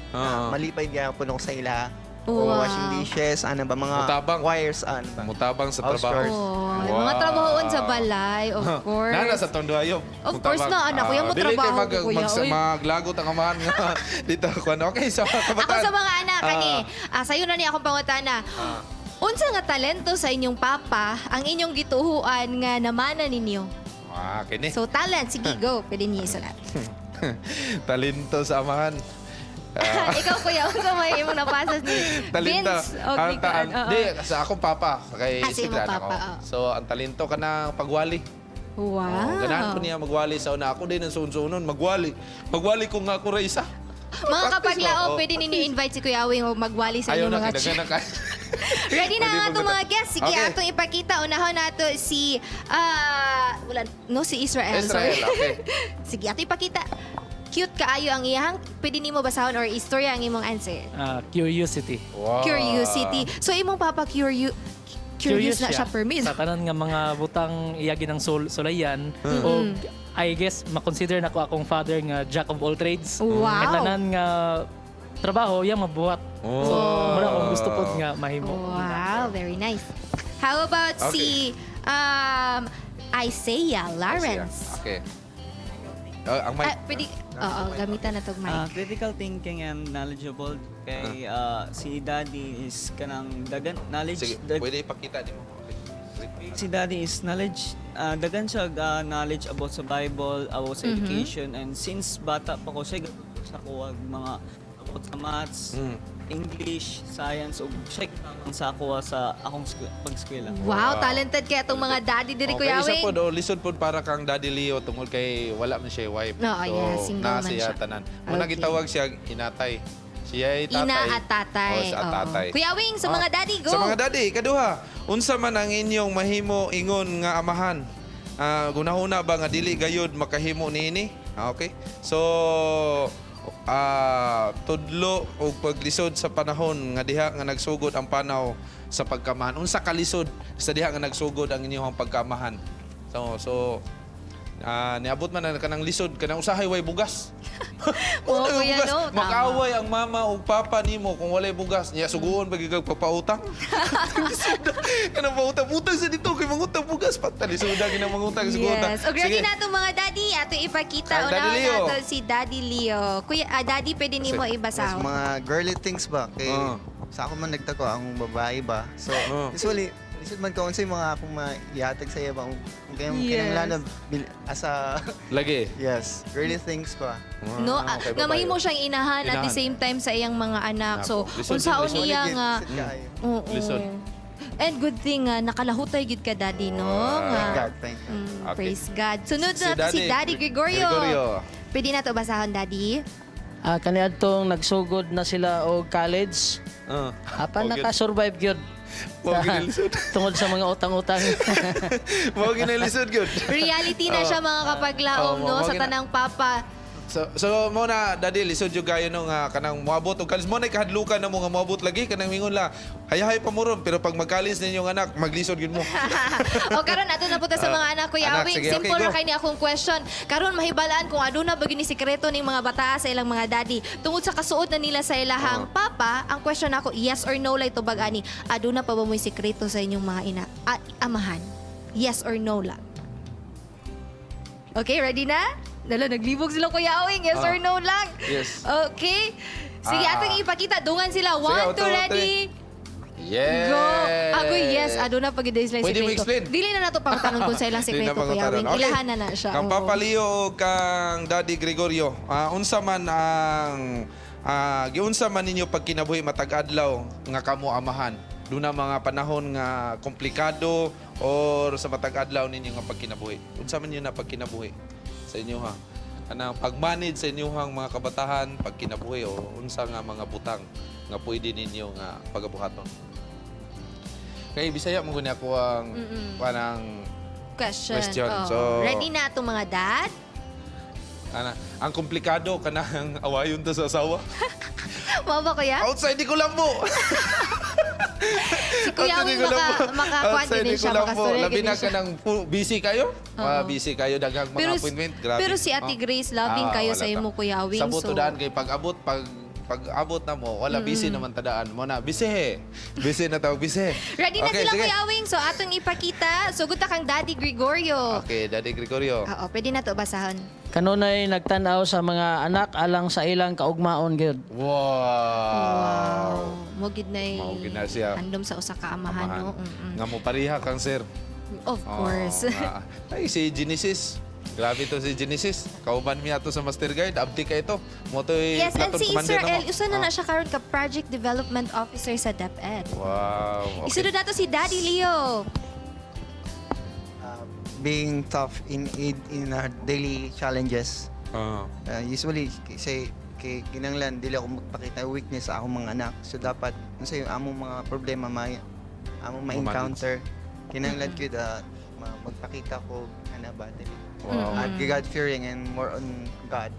malipay gyapon ako sa ila. Wow. Washing dishes, ano ba, mga wires, ano ba. Mutabang sa House trabaho. chores. mga trabahoon sa balay, of course. Nana sa tondo ayo. Of course na, anak ko, yung mo trabaho ko, Kuya. Maglagot ang amahan nga dito. Okay, sa mga kabataan. Ako sa mga anak, kani, sa'yo na niya akong pangutana. Unsa nga talento sa inyong papa ang inyong gituhuan nga namana ninyo? Kini. So, talent. Sige, go. Pwede niyo isulat. Talento sa amahan. Ikaw, Kuya, unsa may imong napasas ni Talento. Vince? Okay, Di, sa akong papa. Kay sa imong Sidran papa, ako. So, ang talento ka ng pagwali. Wow. Ganahan ko niya magwali sa una. Ako din ang sunsunon, magwali. Magwali ko nga ako isa. Mga kapaglao, pwede ninyo invite si Kuya Awing o magwali sa Ayaw inyong na, mga kinagana ka. Ready na ang atong mga guests. Sige, Okay. atong ipakita. Unahon nato si, si Israel. Israel, Sorry. okay. Sige, atong ipakita. Cute kaayo ang iyang. Pwede nimo basahon or istorya ang imong answer. Curiosity. Curiosity. So, imong papa curious na siya per miss. Sa tanan nga mga butang iyagi ng sulayan. O I guess makonsider na ko akong father nga jack of all trades. Wow. At tanan nga trabaho yang mabuhat. So, muna akong gusto po nga mahimo. Wow, very nice. How about si Isaiah Lawrence? Okay. Ang mic. Pwede, gamitan na itong mic. Critical thinking and knowledgeable kay si Daddy is kanang dagan knowledge. Sige, pwede ipakita din mo. Si Daddy is knowledge, dagan siya knowledge about sa Bible, about sa education, and since bata pa ko siya sa kuwag mga about sa maths, English, science, o siya sa kuha sa akong pag-eskwela. Wow, talented kaya itong mga daddy diri Kuya Isa Awing. po, lisod po para kang Daddy Leo tungkol kay wala man siya wife. No, yeah, single man siya siya. tanan. Muna Okay. gitawag siya inatay. Siya ay tatay. Ina at tatay. O, sa tatay. Kuya Awing, sa mga daddy, go! Sa mga daddy, kaduha, unsa man ang inyong mahimo ingon nga amahan? Gunahuna ba nga dili gayud makahimo niini? Okay. So, tudlo o paglisod sa panahon nga diha nga nagsugod ang panaw sa pagkamahan. Unsa kalisod sa diha nga nagsugod ang inyong pagkamahan? So niabot man na kanang lisod kanang usahay way bugas. Oo, kuya, no, tama. Mag-away ang mama o papa nimo kung walay bugas. Niya suguon pagigag papautang. Kanang pautang sa dito kay mangutang bugas patalisoda ginang mangutang suguon. Yes. O ready na itong mga daddy. Ato ipakita. Daddy Unahon Leo. nato si Daddy Leo. Kuya, Daddy, pwede nimo Yes, ibasahon. mga girly things ba? Kay, sa ako man nagtako, ang babae ba? So, usually, lisod man ko unsay mga akong maihatag sa iya ba? Kung kinanglan asa... Lagi. Yes. Girly things ba? No, nga mahimo siyang inahan at the same time sa iyang mga anak. So, unsaon niya nga Oo. Lisod. And good thing nakalahutay gid ka daddy no. Nga. Thank you. Praise God. Sunod Si na si Daddy Daddy Gregorio. Gregorio. Pwede na to basahon daddy. Kaniadtong nagsugod na sila og college. Apan naka-survive gyud. Tungod sa mga utang-utang. Mo ginalisod gyud. Reality na siya mga kapaglaom no sa tanang papa. So mo na daddy lisod yung gayo no nga kanang moabot og kalis mo na kahadlukan na mo nga moabot lagi kanang mingon la hayahay pa mo ron pero pag magkalis ninyong anak maglisod gyud mo. O karon ato na punta sa mga anak Kuya Anak, Awing. sige, Simple okay, ra go. kay ni akong question. Karon mahibalaan kung aduna ba gini sikreto ning mga bata sa ilang mga daddy tungod sa kasuot na nila sa ilahang papa. Ang question nako yes or no lay to bag-ani. Aduna pa ba mo'y sikreto sa inyong mga amahan? Yes or no lang. Okay, ready na? Dala, naglibog sila Kuya Awing. Yes or no lang? Yes. Okay. Sige, atong ipakita. Dungan sila. 1, 2, ready? Yes. Go! Ako yes, aduna pag i-days lang Pwede mo sikreto. explain. Dili na nato pangutanon kung sa ilang Di na sikreto Kuya pangutanon. Awing. Okay. Ilahan na siya. Kang Oo. Papa Leo o kang Daddy Gregorio, unsa man ang giunsa man ninyo pag kinabuhi matag adlaw nga kamo amahan? Duna mga panahon nga komplikado or sa matag adlaw ninyo nga pagkinabuhi. Unsa man yun na pagkinabuhi sa inyo ha? anang pag-manage sa inyong mga kabatahan, pagkinabuhi o unsa nga mga butang nga pwede ninyo nga pagabuhaton. Kay Bisaya mo guni ako ang panang Question. Oh. So, Ready na itong mga dad? ang komplikado kanang awayon ta sa asawa. Mao ba kuya? Outside di Colombo. Si Kuya Wing makakuha din siya, makastorya Labi din na siya. ka ng busy kayo? Busy kayo, dagang mga appointment. Grabe. Pero si Ate Grace, loving kayo wala sa ta. imo, Kuya Wing. Sa butudaan kay pag-abot na mo, wala busy naman tadaan mo na. Busy. Busy na tawag, busy. Ready na Okay, sila, sige. Kuya Wing. So, atong ipakita. Sugod ta kang Daddy Gregorio. Okay, Daddy Gregorio. Oo, pwede na to basahon. Kanunay nagtanaw sa mga anak alang sa ilang kaugmaon gyud. Wow. Mugid na Maugid na siya. handom sa usa ka amahan, no? Nga mo pariha kang sir. Of course. Ay, si Genesis. Grabe to si Genesis. Kauban miya to sa Master Guide. Abdi ka ito. Moto'y Yes, and Platon si Commander Israel, na mo. usa na siya karon ka Project Development Officer sa DepEd. Wow. Okay. Isunod nato si Daddy Leo. Being tough in our daily challenges. Usually, say, kay kinanglan, dili ako magpakita weakness sa akong mga anak. So, dapat, sa yung among mga problema, among ma-encounter. Kinanglan ko magpakita ko, ba, dili. Wow. At God-fearing and more on God.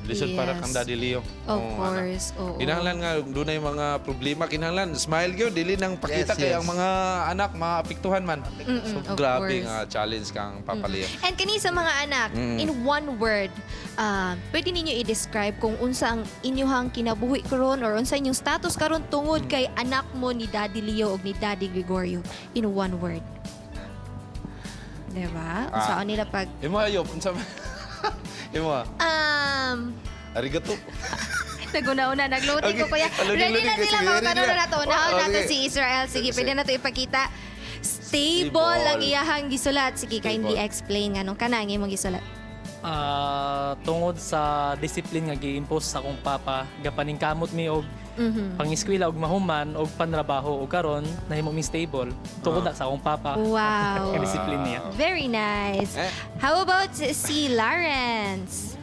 Lisod para kang Daddy Leo. Of course. Oo. Kinahanglan nga doon na yung mga problema. Kinahanglan, smile yun. Dili nang pakita Yes, kay yes. ang mga anak maapektuhan man. So, of grabe course. nga challenge kang papaliya. And kani sa mga anak, in one word, pwede ninyo i-describe kung unsa ang inyong kinabuhi karon or unsa inyong status karon tungod kay anak mo ni Daddy Leo o ni Daddy Gregorio in one word. Diba? Saan nila pag... Imo ayop. Imo arigato. Naguna-una, nagloading ko kuya. Ready na sila, mga tanong na nato. Unahan nato si Israel. Sige, pwede na ito ipakita. Stable ang iyahang gisulat. Sige, kindly explain nga nung kanang imong gisulat. Tungod sa discipline nga gi-impose sa akong papa, gapaning kamot mi og pang-eskwela og mahuman og panrabaho og karon nahimo mi stable tungod na sa akong papa. Wow. Ang discipline niya. Very nice. How about si Lawrence?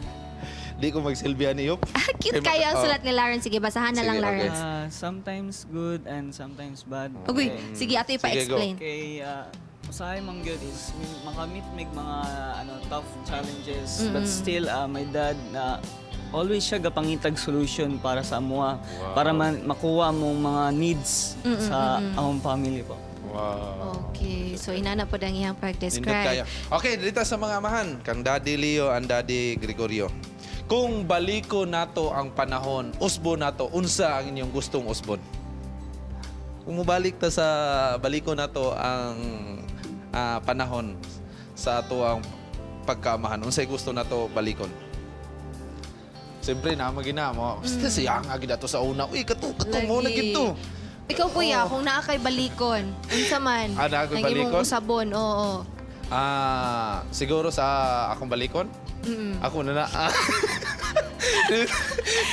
Di ko magsilbihan ni Yop. Cute kayo ang sulat ni Lawrence. Sige, basahan na lang, Sige, okay. Lawrence. Sometimes good and sometimes bad. Okay, sige, ato ipa-explain. Okay, usahay mong good is makamit mig mga tough challenges but still my dad always siya gapangitag solution para sa amuha para makuha mong mga needs sa among family po. Wow. Okay, so inana po ang iyang Nindot pag-describe. kaya. Okay, dito sa mga amahan, kang Daddy Leo and Daddy Gregorio. Kung baliko nato ang panahon, usbo nato, unsa ang inyong gustong usbon? Kung mubalik ta sa baliko nato ang panahon sa ato ang pagkaamahan, unsay gusto nato balikon? Siyempre na magina mo. Basta siya nga gid ato sa una. Uy, kato mo na gid to. Ikaw kuya, kung naa kay balikon, unsa man? Naa kay naging mong balikon? usabon, oo. Siguro sa akong balikon? Ako na na.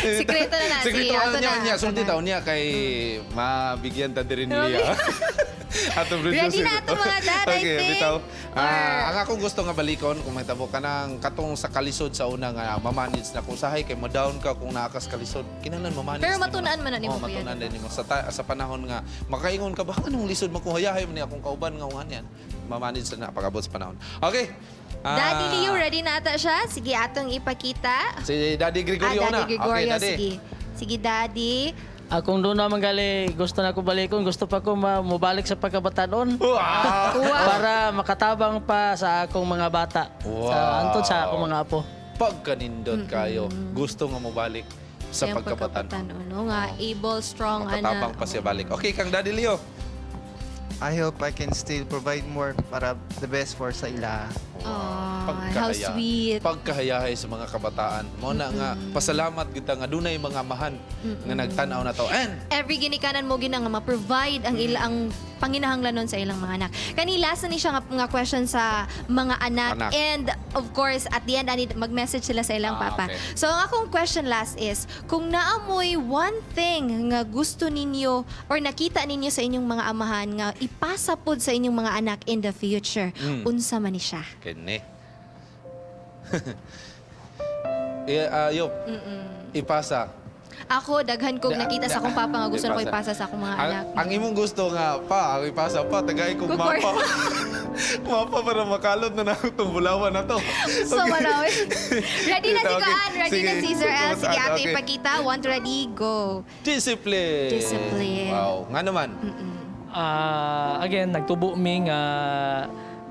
Sikreto na na. Sikreto Sige, ato na niya. na. Sulti taon niya kay mabigyan ta din niya. Atong Ready na ato mga dad, I Okay, think. bitaw. Ang akong gusto nga balikon, kung mahitabo ka ng katong sa kalisod sa una nga mamanage na kung sahay kay mo-down ka kung naakas kalisod. Kinahanglan mamanage. Pero na matunaan man na nimo, kuya, matunan diba? din nimo sa panahon nga makaingon ka ba anong lisod makuhayahay man ni akong kauban nga ungan yan. Mamanage na pag-abot sa panahon. Okay. Daddy Leo, ready na ata siya? Sige, atong ipakita. Si Daddy Gregorio na. Daddy Gregorio, Okay, Daddy. sige. Sige, Daddy. Akong doon naman gali, gusto na ko balikon, gusto pa ko mubalik sa pagkabatanon. Para makatabang pa sa akong mga bata. Sa antod sa akong mga apo. Pagkanindot kayo, gusto nga mobalik sa Siyang pagkabatan. Ano nga, able, strong, Makatabang pa siya balik. Okay, kang Daddy Leo. I hope I can still provide more para the best for sa ila. How sweet. Pagkahayahay sa mga kabataan. Mo na nga, pasalamat kita nga dunay mga amahan nga nagtanaw na to. And Every ginikanan mo ginang ma-provide ang ilang panginahanglanon sa ilang mga anak. Kanila sa ni siya nga question sa mga anak. And of course, at the end, mag-message sila sa ilang papa. okay. So, ang akong question last is, kung naamoy one thing nga gusto ninyo or nakita ninyo sa inyong mga amahan nga ipasa pod sa inyong mga anak in the future, unsa man ni siya? kene. Yop, ipasa. Ako, daghan kong nakita sa akong papa nga gusto na ko ipasa sa akong mga anak. Ang imong gusto nga pa, ang ipasa pa, tagay kong Kukor. mapa. Mapa para makalot na na itong bulawan na to. So, marawi. Ready na si Okay. Koan, ready na Sige. si Sir L. Sige, ato Okay. ipakita. 1, ready, go. Discipline. Discipline. Wow. Nga naman. Again, nagtubo mi nga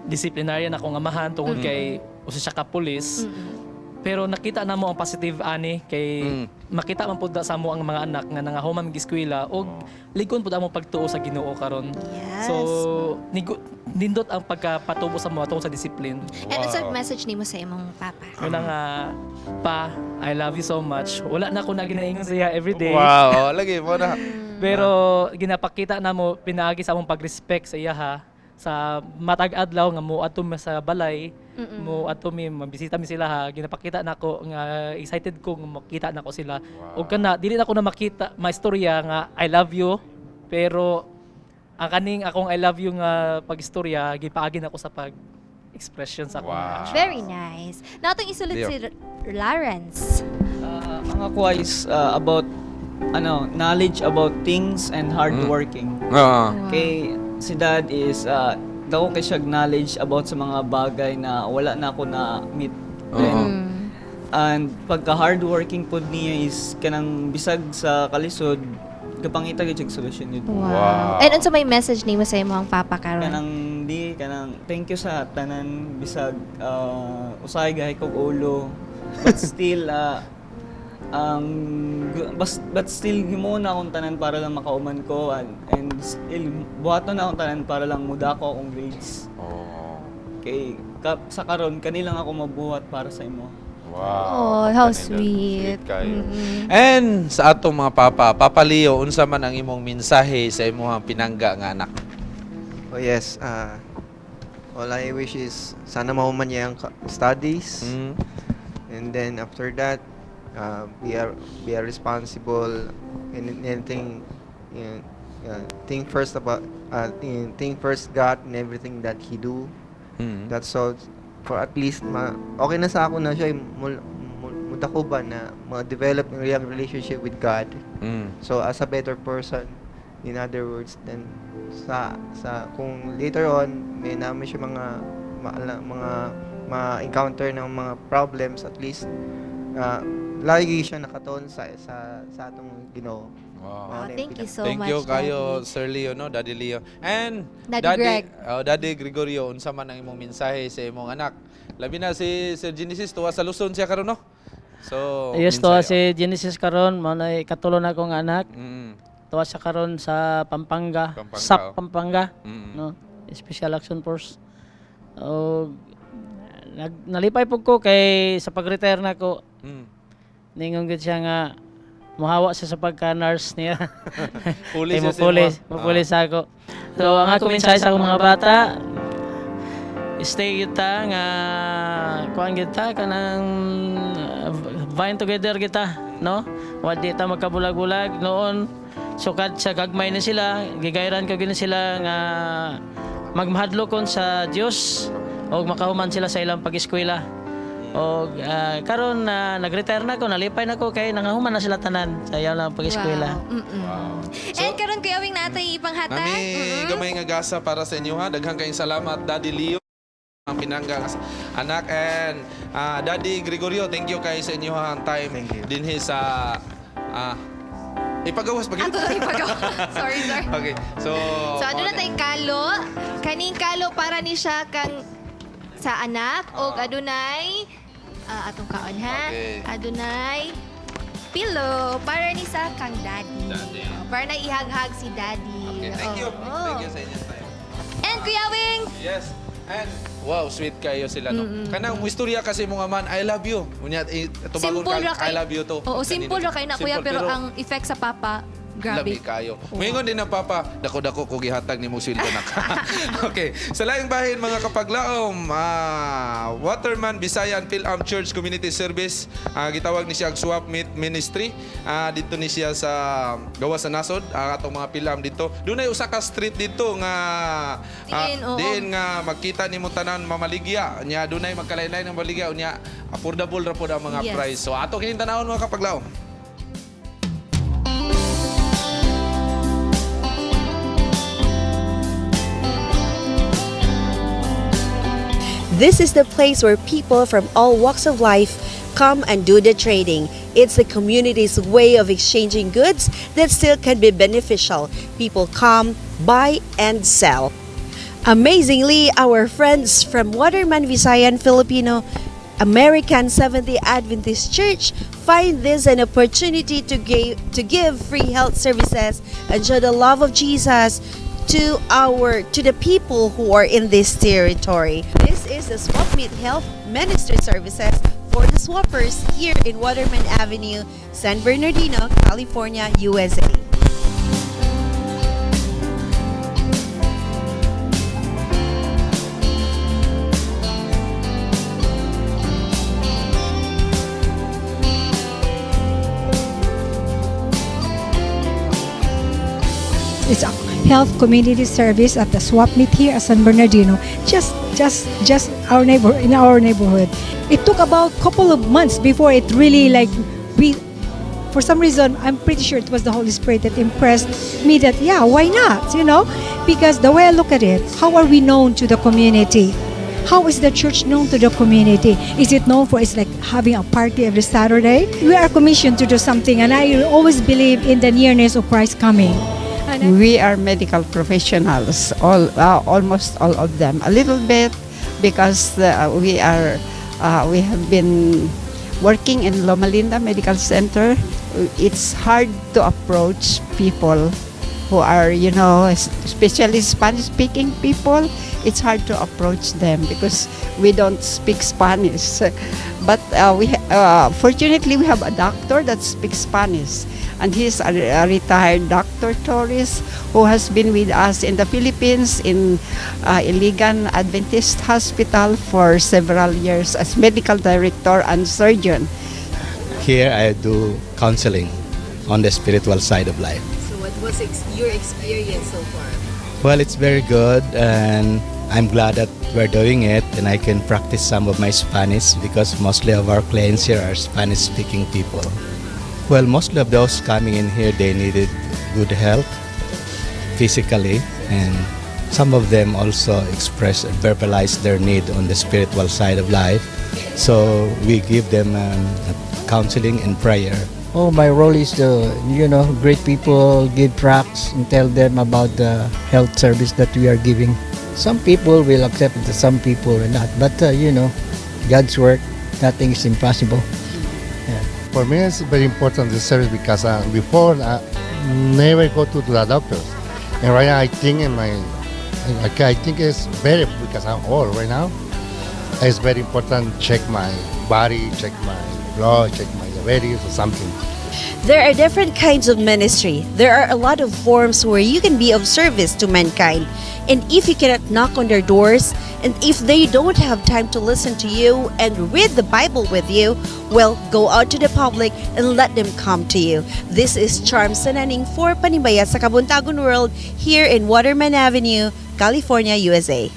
disciplinarian akong amahan tungod kay usa siya ka pulis. Pero nakita na mo ang positive ani kay makita man pud sa mo ang mga anak nga nangahuman mig eskwela og ligon pud ang pagtuo sa Ginoo karon. Yes. So nindot ang pagkapatubo sa mga tungod sa discipline. And what's message nimo sa imong papa? Una nga, pa, I love you so much. Wala na ako na ginaingon siya everyday. Wow, lagi mo na. Pero ginapakita na mo pinaagi sa among pag-respect sa iya ha. Sa matag adlaw nga mo ato mi sa balay, mo ato mi mabisita mi sila ha. Ginapakita nako nga excited ko nga makita nako sila. Ug kana dili na ko na makita maistorya nga I love you, pero ang kaning akong I love you nga pag-istorya gipaagi nako sa pag-expression sa akong action. Very nice. Now, itong isulit si Lawrence. Ang ako is about knowledge about things and hardworking. Kay si Dad is daw kay siya knowledge about sa mga bagay na wala na ako na meet. And pagka hardworking pod niya is kanang bisag sa kalisod kapangita gyud siya solusyon yun. Wow. And unsa may message nimo sa imong papa karon? Kanang thank you sa tanan bisag usay gahay kog ulo but still but still himo na akong tanan para lang makauman ko and still buhaton na akong tanan para lang muda ko akong grades. Kay sa karon kanilang ako mabuhat para sa imo. Oh, how sweet. Kayo. And sa atong mga Papa Leo, unsa man ang imong mensahe sa imong pinangga nga anak? Oh yes, all I wish is sana mahuman niya ang studies. And then after that, be a responsible in anything. Think first about think first God in everything that he do. That's all. For at least okay na sa ako na siya muda ko ba na ma-develop a real relationship with God. So as a better person, in other words, then sa kung later on may namin siya mga ma-encounter ng mga problems, at least lagi siya nakaton sa atong Ginoo. Wow. Thank you so Thank much, you kayo, Daddy. Sir Leo, no? Daddy Leo. And Daddy Greg. Daddy Gregorio, unsa man ang imong mensahe sa imong anak? Labi na si Sir Genesis tuwa sa Luzon siya karon, no? So, Yes, tuwa si Genesis karon, mo na katulon akong anak. Tuwa siya karon sa Pampanga, sa Pampanga, no? Special Action Force. Nalipay pug ko kay sa pag-retire na ko. Ningon gid siya nga muhawa siya sa pagka-nurse niya. Pulis siya Mapulis ako. So, ang ako mensahe sa akong mga bata, stay kita nga kuan kita kanang vine together kita, no? Wa di ta magkabulag-bulag noon. Sukad sa gagmay na sila, gigayran ko gina sila nga magmahadlokon sa Dios o makahuman sila sa ilang pag-eskwela. O karon na nag-retire na ko, nalipay na ko kay nangahuman na sila tanan sa ilang pag-eskwela. And karon kuyawing natay ipanghatag. Nami gamay nga gasa para sa inyo ha. Daghang kayong salamat, Daddy Leo, ang pinangga nga anak, and Daddy Gregorio, thank you kay sa inyo ang time dinhi sa ipagawas pag Sorry. Okay. So aduna tay kalo. Kaning kalo para ni siya kang sa anak og adunay atong kaon ha. Okay. Adunay pillow para ni sa kang daddy. Para na ihaghag si daddy. Okay, thank you. Oh. Thank you sa inyo time. And Kuya Wing. Yes. And wow, sweet kayo sila, no? Kanang istorya kasi mga man, I love you. Unya tubagon Simple ka, ra kay. I love you to. Oo, simple ra kay na kuya, Simple, pero ang effect sa papa Grabe. Lami kayo. Moingon din ang Papa, dako-dako ko gihatag ni Musildo na. Okay. Sa laing bahin mga kapaglaom, Waterman Visayan Philam Church Community Service, gitawag ni siya Swap Meet Ministry. Dito ni siya sa gawas sa nasod, atong mga Philam dito. Dunay usa ka street dito nga diin nga magkita nimo tanan mamaligya. Nya dunay magkalain-lain ng maligya unya affordable ra pod ang mga price. So ato kining tanawon mga kapaglaom. This is the place where people from all walks of life come and do the trading. It's the community's way of exchanging goods that still can be beneficial. People come, buy, and sell. Amazingly, our friends from Waterman Visayan Filipino American Seventh-day Adventist Church find this an opportunity to give free health services and show the love of Jesus to the people who are in this territory. This is the Swap Meet Health Ministry Services for the swappers here in Waterman Avenue, San Bernardino, California, USA. It's a health community service at the Swap Meet here at San Bernardino, just our neighborhood. It took about a couple of months before it really for some reason, I'm pretty sure it was the Holy Spirit that impressed me that, why not, because the way I look at it, how are we known to the community? How is the church known to the community? Is it known for it's like having a party every Saturday? We are commissioned to do something, and I always believe in the nearness of Christ coming. We are medical professionals, almost all of them. A little bit because we have been working in Loma Linda Medical Center. It's hard to approach people who are, especially Spanish-speaking people. It's hard to approach them because we don't speak Spanish. But fortunately, we have a doctor that speaks Spanish. And he's a retired Dr. Torres who has been with us in the Philippines in Iligan Adventist Hospital for several years as medical director and surgeon. Here I do counseling on the spiritual side of life. So what was your experience so far? Well, it's very good and I'm glad that we're doing it and I can practice some of my Spanish because mostly of our clients here are Spanish-speaking people. Well, mostly of those coming in here, they needed good health physically, and some of them also express and verbalize their need on the spiritual side of life. So we give them counseling and prayer. Oh, my role is to, greet people, give tracts, and tell them about the health service that we are giving. Some people will accept it, some people will not. But, God's work, nothing is impossible. For me, it's very important this service because before I never go to the doctors, and right now I think I think it's very because I'm old right now. It's very important to check my body, check my blood, check my diabetes or something. There are different kinds of ministry. There are a lot of forms where you can be of service to mankind. And if you cannot knock on their doors, and if they don't have time to listen to you and read the Bible with you, well, go out to the public and let them come to you. This is Charm Sananing for Panimbaya sa Kabuntagon World here in Waterman Avenue, California, USA.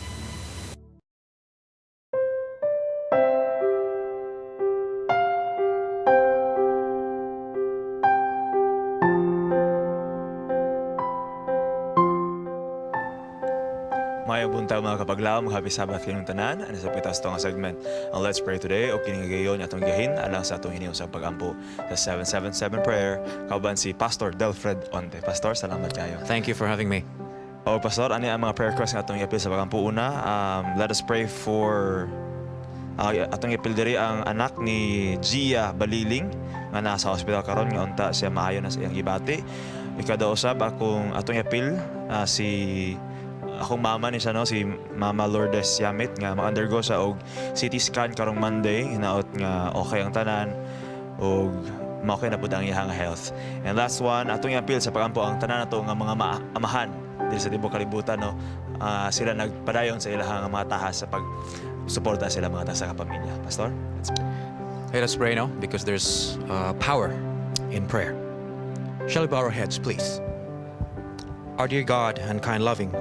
Mayong buntag mga kapaglaom, happy Sabbath kayong tanan. Ano sa pitas to nga segment ang Let's Pray Today o kiningayon atong gahin alang sa atong hiniusang pagampo sa 777 prayer kauban si Pastor Delfred Onte. Pastor, salamat kayo. Thank you for having me. O Pastor, ano ang mga prayer requests nga atong iapil sa pagampo una? Let us pray for atong ipil diri ang anak ni Gia Baliling nga nasa hospital karon nga unta siya maayo na sa iyang gibati. Ikada usab atong ipil akong mama ni siya, si Mama Lourdes Yamit nga ma-undergo sa og CT scan karong Monday, hinaot nga okay ang tanan og mao'y na pud ang iyang health. And last one, atong i-appeal sa pagampo ang tanan nato nga mga amahan diri sa tibuok kalibutan, no. Sila nagpadayon sa ilahang mga tahas sa pag-suporta sila mga tahas sa kapamilya. Pastor, let's pray. Let us pray now because there's power in prayer. Shall we bow our heads, please? Our dear God and kind loving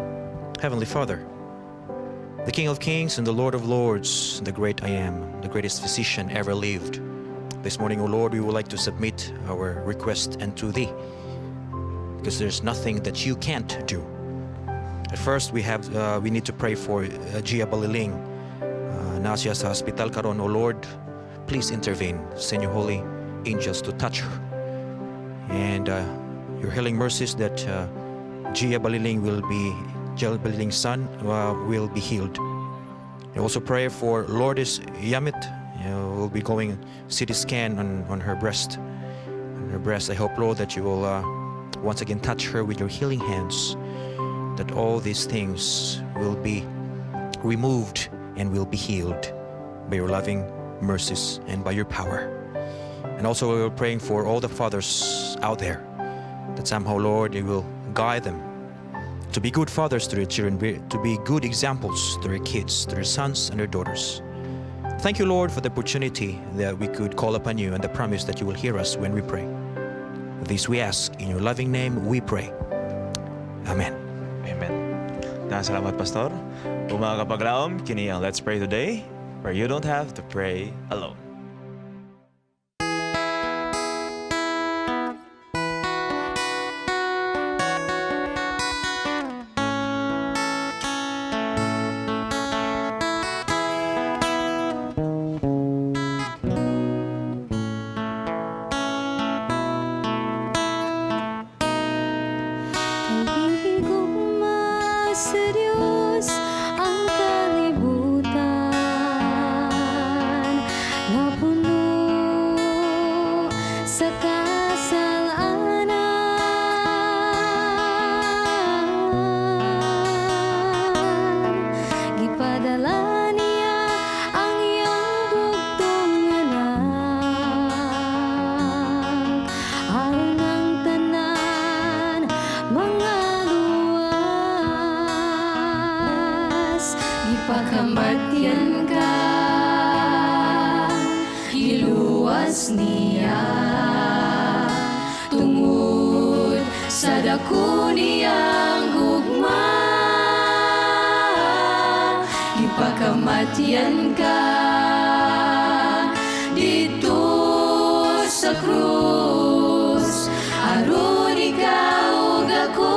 Heavenly Father, the King of Kings and the Lord of Lords, the great I am, the greatest physician ever lived. This morning, O Lord, we would like to submit our request unto Thee because there's nothing that you can't do. At first, we need to pray for Gia Baliling. Na siya sa hospital karon, O Lord, please intervene. Send your holy angels to touch her. And your healing mercies that Gia Baliling Baliling's son will be healed. I also pray for Lourdes Yamit. Will be going CT scan on her breast. On her breast, I hope, Lord, that you will once again touch her with your healing hands, that all these things will be removed and will be healed by your loving mercies and by your power. And also we're praying for all the fathers out there, that somehow, Lord, you will guide them to be good fathers to their children, to be good examples to their kids, to their sons and their daughters. Thank you, Lord, for the opportunity that we could call upon you and the promise that you will hear us when we pray. This we ask in your loving name we pray. Amen. Amen. Salamat, Pastor. Mga kapaglaom, kini ang Let's Pray Today, where you don't have to pray alone. Pagkamatyan ka, iluwas niya, tungod sa dako niyang gugma. Ipagkamatyan ka, dito sa krus, aron ikaw ug ako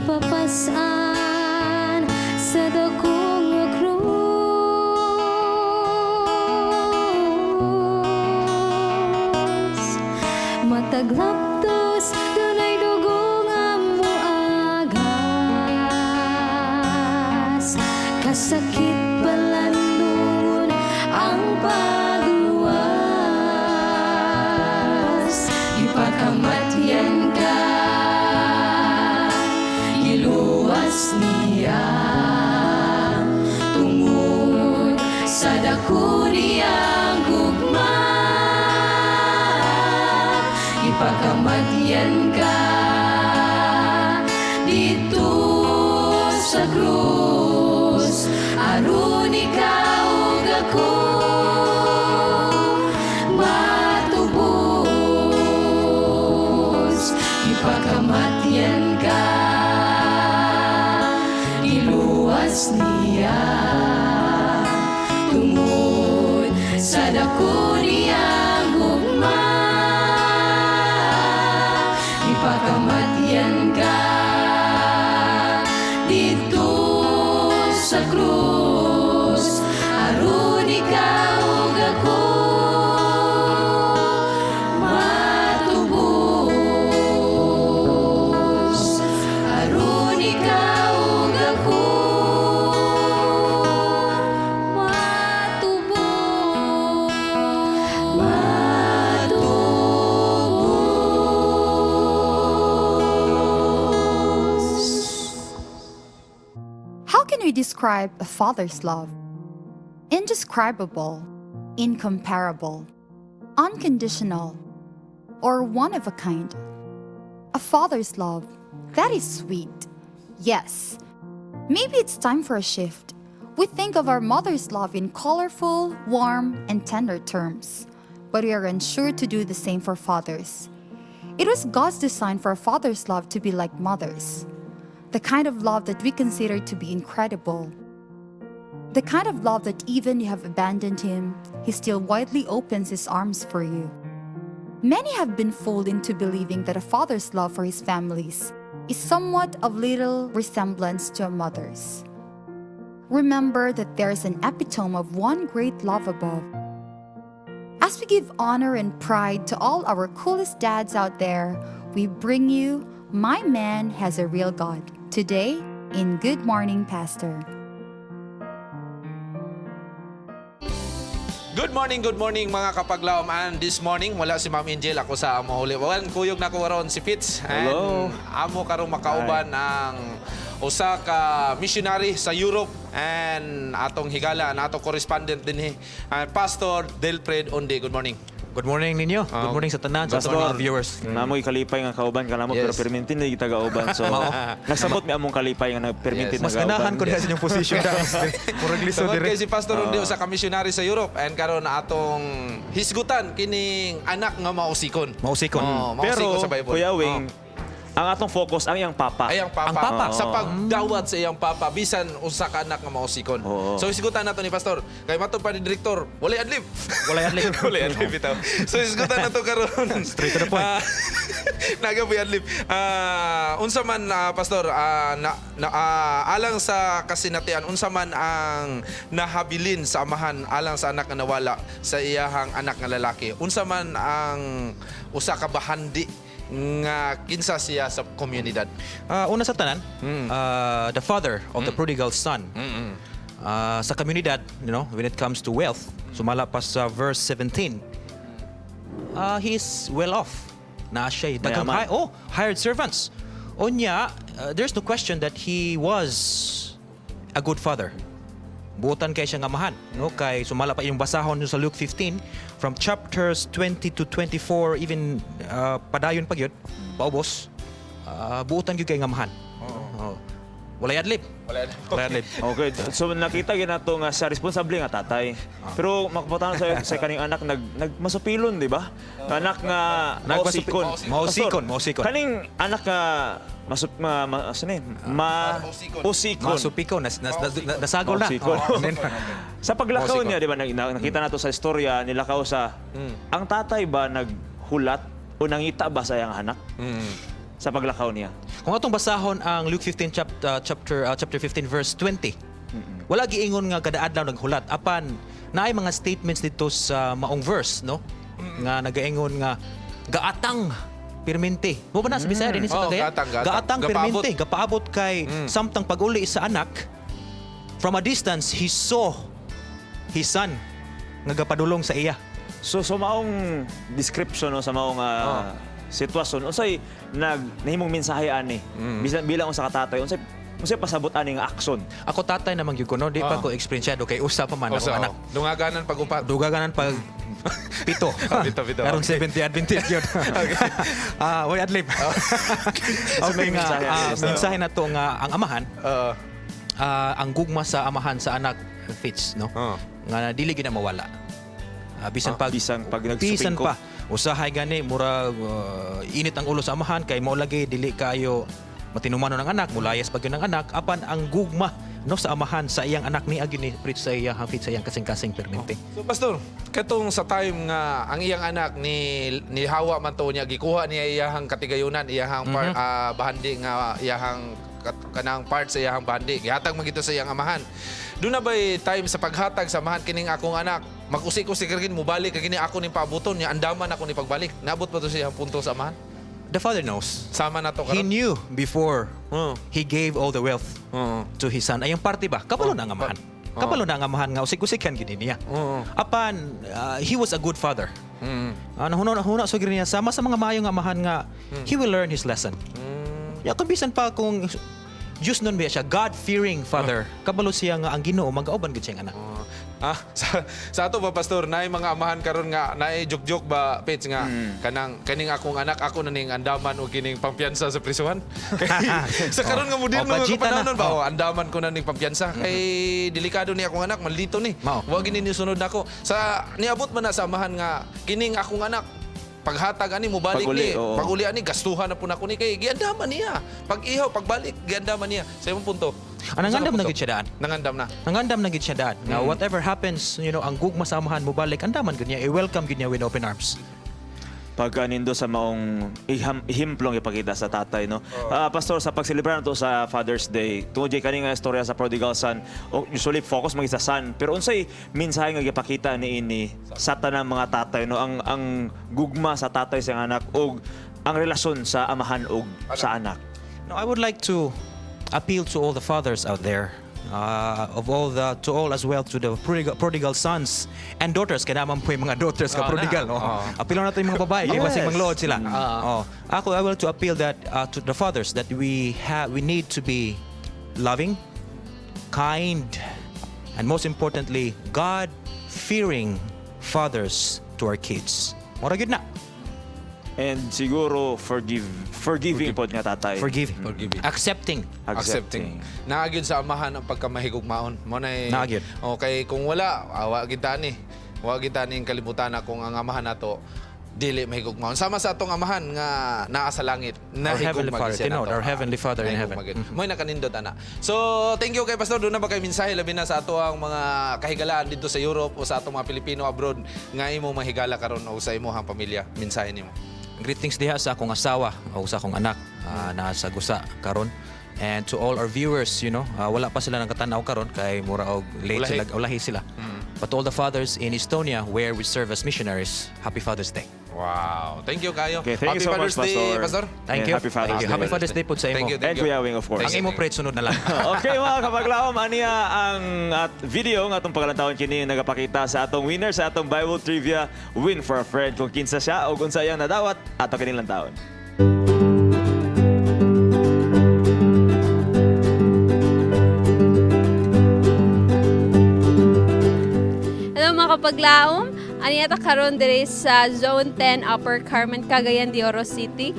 papasan sa dakong nga krus. Mataglaptos dunay dugo nga moagas, kasakit balandon ang pagluwas. Ipakamatyan ka, iluwas niya, tungod sa dako niyang gugma. Ipagkamatyan ka, dito sa krus, aron ikaw ug ako matubos. Ipagkamatyan ka, iluwas niya, tungod sa dako niyang gugma. Ipagkamatyan ka, dito sa krus, aron ikaw ug ako matubos. Aron ikaw ug ako matubos. we describe a father's love? Indescribable, incomparable, unconditional, or one of a kind. A father's love, that is sweet. Yes, maybe it's time for a shift. We think of our mother's love in colorful, warm, and tender terms, but we are unsure to do the same for fathers. It was God's design for a father's love to be like mothers, the kind of love that we consider to be incredible. The kind of love that even you have abandoned him, he still widely opens his arms for you. Many have been fooled into believing that a father's love for his families is somewhat of little resemblance to a mother's. Remember that there is an epitome of one great love above. As we give honor and pride to all our coolest dads out there, we bring you My Man Has a Real God today in Good Morning, Pastor. Good morning mga kapaglaom. And this morning, wala si Ma'am Angel. Ako sa amo huli. Wan, kuyog na ko waron si Fitz. Hello. And amo karong makauban ang usa ka missionary sa Europe and atong higala na atong correspondent din Pastor Delfred Onde. Good morning. Good morning ninyo. Good morning sa tanan, sa mga viewers. Namoy kalipay nga kauban ka namo, pero permintin na kita kauban. So, nagsabot mi among kalipay nga permintin na Mas kauban. ganahan ko sa inyong position dance. Murag liso Tungod dire. kay si Pastor Onde usa ka missionary sa Europe and karon atong hisgutan kining anak nga mausikon. Mausikon. Mausikon sa Bible. Kuya Wing, ang atong focus ang iyang papa. Ang papa. Sa pagdawat sa iyang papa, bisan usa ka anak nga mausikon. So isigutan nato ni Pastor. Kay matod pa ni Direktor, walay adlib. Walay adlib. Walay adlib bitaw. So isigutan nato karon. Straight to the point. Nagabi adlib. Unsa man Pastor, alang sa kasinatian, unsa man ang nahabilin sa amahan alang sa anak nga nawala sa iyahang anak nga lalaki. Unsa man ang usa ka bahandi nga kinsa siya sa komunidad. Una sa tanan, the father of the prodigal son. Sa komunidad, when it comes to wealth, sumala pa sa verse 17. He's well off. Na siya hired servants. Onya, there's no question that he was a good father. Buotan kay siya nga amahan, kay sumala pa yung basahon sa Luke 15 from chapters 20 to 24, even padayon pa gyud paubos, buotan gyud kay nga amahan. Walay adlib. Walay adlib. Okay, so nakita gyud nato nga sa responsable nga tatay. Pero makapatan sa kaning anak nagmasupilon, di ba? Anak nga mausikon. Kaning anak nga masupikon, nasagol na. Sa paglakaw niya, di ba, nakita nato sa istorya, nilakaw sa, ang tatay ba naghulat o nangita ba sa iyang anak? Sa paglakaw niya. Kung atong basahon ang Luke 15 chapter 15 verse 20. Wala giingon nga kada adlaw naghulat apan naay mga statements dito sa maong verse, nga nagaingon nga gaatang permente. Mo ba na sa Bisaya din sa Cagayan? Gaatang permente, gapaabot kay samtang pag-uli sa anak. From a distance he saw his son nga gapadulong sa iya. So maong description sa maong sitwasyon unsay nahimong mensahe ani bilang sa katatay unsay pasabot ani nga aksyon. Ako tatay namang gyud ko di pa ko experienced kay usa pa man ako anak. Dungaganan pag-upat. Dungaganan pag pito. Karong 70 advantage yun. Way adlib. Okay nga, mensahe na to nga ang amahan, ang gugma sa amahan sa anak fits, nga dili gina mawala. Bisan pag bisan pa usahay gani mura init ang ulo sa amahan kay mao lagi dili kayo matinumano ng anak, mulayas pag yun ng anak, apan ang gugma sa amahan sa iyang anak ni agini preach sa iyang hafit sa iyang kasing-kasing permente. So Pastor, katong sa time nga ang iyang anak ni Hawa man to niya gikuha niya iyahang katigayunan, iyahang bahandi nga iyahang kanang part sa iyahang bahandi, gihatag man gito sa iyang amahan. Doon na ba'y time sa paghatag sa amahan kining akong anak, mag-usik-usik rin mo balik kini ako ning paabuton niya, andaman ako ni pagbalik. Naabot pa to sa iyang punto sa amahan? The father knows. Sama na to karon. He knew before he gave all the wealth to his son. Ayang party ba? Kabalo na ang amahan. Kabalo na ang amahan nga usik-usikan gid niya. Apan he was a good father. Nahuna so gid niya sama sa mga maayong amahan nga he will learn his lesson. Ya kung bisan pa kung Diyos nun ba siya, God-fearing father. Kabalo siya nga ang Ginoo magauban gid siya anak. Sa ato ba pastor, naay mga amahan karon nga naay joke ba Pets nga kaning akong anak ako na ning andaman o kining pampiyansa sa prisuhan. Sa karon nga moderno nga kapananon ba andaman ko na ning pampiyansa kay delikado ni akong anak maldito ni. Wa gini ni sunod nako. Sa niabot man na sa amahan nga kining akong anak paghatag ani mo balik ni paguli ani gastuhan na po nako ni kay giandaman niya pag ihaw pagbalik giandaman niya sa imong punto. Nangandam na gid siya daan. Nangandam na gid siya daan. Now whatever happens, ang gugma sa amahan mo balik andaman gid niya i-welcome gid niya with open arms. Pag nindo sa maong ihimplong ipakita sa tatay, no? Pastor, sa pagselebrar nato sa Father's Day, tungod kani nga istorya sa prodigal son, usually focus maging sa son, pero unsay mensahe nga gipakita niini sa tanang mga tatay, no? Ang gugma sa tatay sa anak o ang relasyon sa amahan og sa anak. No, I would like to appeal to all the fathers out there. To all as well to the prodigal sons and daughters kaya naman po yung mga daughters ka prodigal appeal natin yung mga babae kasi masing manglood sila I will to appeal that to the fathers that we need to be loving, kind, and most importantly God-fearing fathers to our kids. Mura gyud na. And siguro forgiving po nga tatay. Forgiving. Accepting. Naagid sa amahan ang pagkamahigugmaon. Mo nay okay kung wala wa kita ni. Wa kita ning kalibutan na kung ang amahan nato dili mahigugmaon. Sama sa atong amahan nga naa sa langit. Our Heavenly Father in heaven. Mo'y nakanindot ana. So thank you kay Pastor. Doon na ba kay mensahe labi na sa ato ang mga kahigalaan dito sa Europe o sa atong mga Pilipino abroad nga imo mahigala karon o sa imong pamilya. Mensahe nimo. Greetings diha sa akong asawa o sa akong anak na sa gusa karon. And to all our viewers, wala pa sila nakatanaw karon kay mura og late sila, ulahi sila. But to all the fathers in Estonia where we serve as missionaries, happy Father's Day. Wow. Thank you kayo. Okay, thank you so much, Pastor. Thank you. Happy Father's Day. Happy Father's Day po sa imo. And Kuya Wing, of course. Ang imo pray sunod na lang. Okay mga kapaglaom, aniya ang video ng atong pagkalantawon kini nagapakita sa atong winner sa atong Bible Trivia Win for a Friend kung kinsa siya o kung sayang nadawat ato kanilang taon. Hello mga kapaglaom. Aniyata karon diri sa Zone 10 Upper Carmen, Cagayan de Oro City.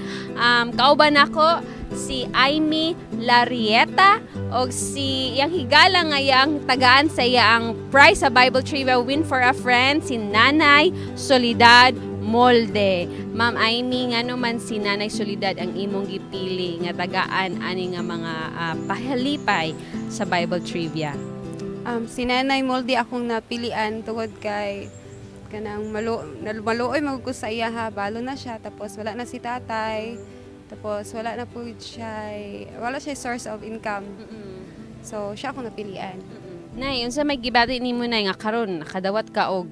Kauban ako si Amy Larieta o si yang higala nga yang tagaan sa ang prize sa Bible Trivia Win for a Friend si Nanay Solidad Molde. Ma'am Amy, nga naman si Nanay Solidad ang imong gipili nga tagaan ani nga mga pahalipay sa Bible Trivia. Si Nanay Molde akong napilian tungod kay kanang maluoy magko sa iya ha, balo na siya tapos wala na si tatay. Tapos wala na po wala siya source of income. So siya akong napilian. Nay, unsa may gibati nimo nay nga karon nakadawat ka og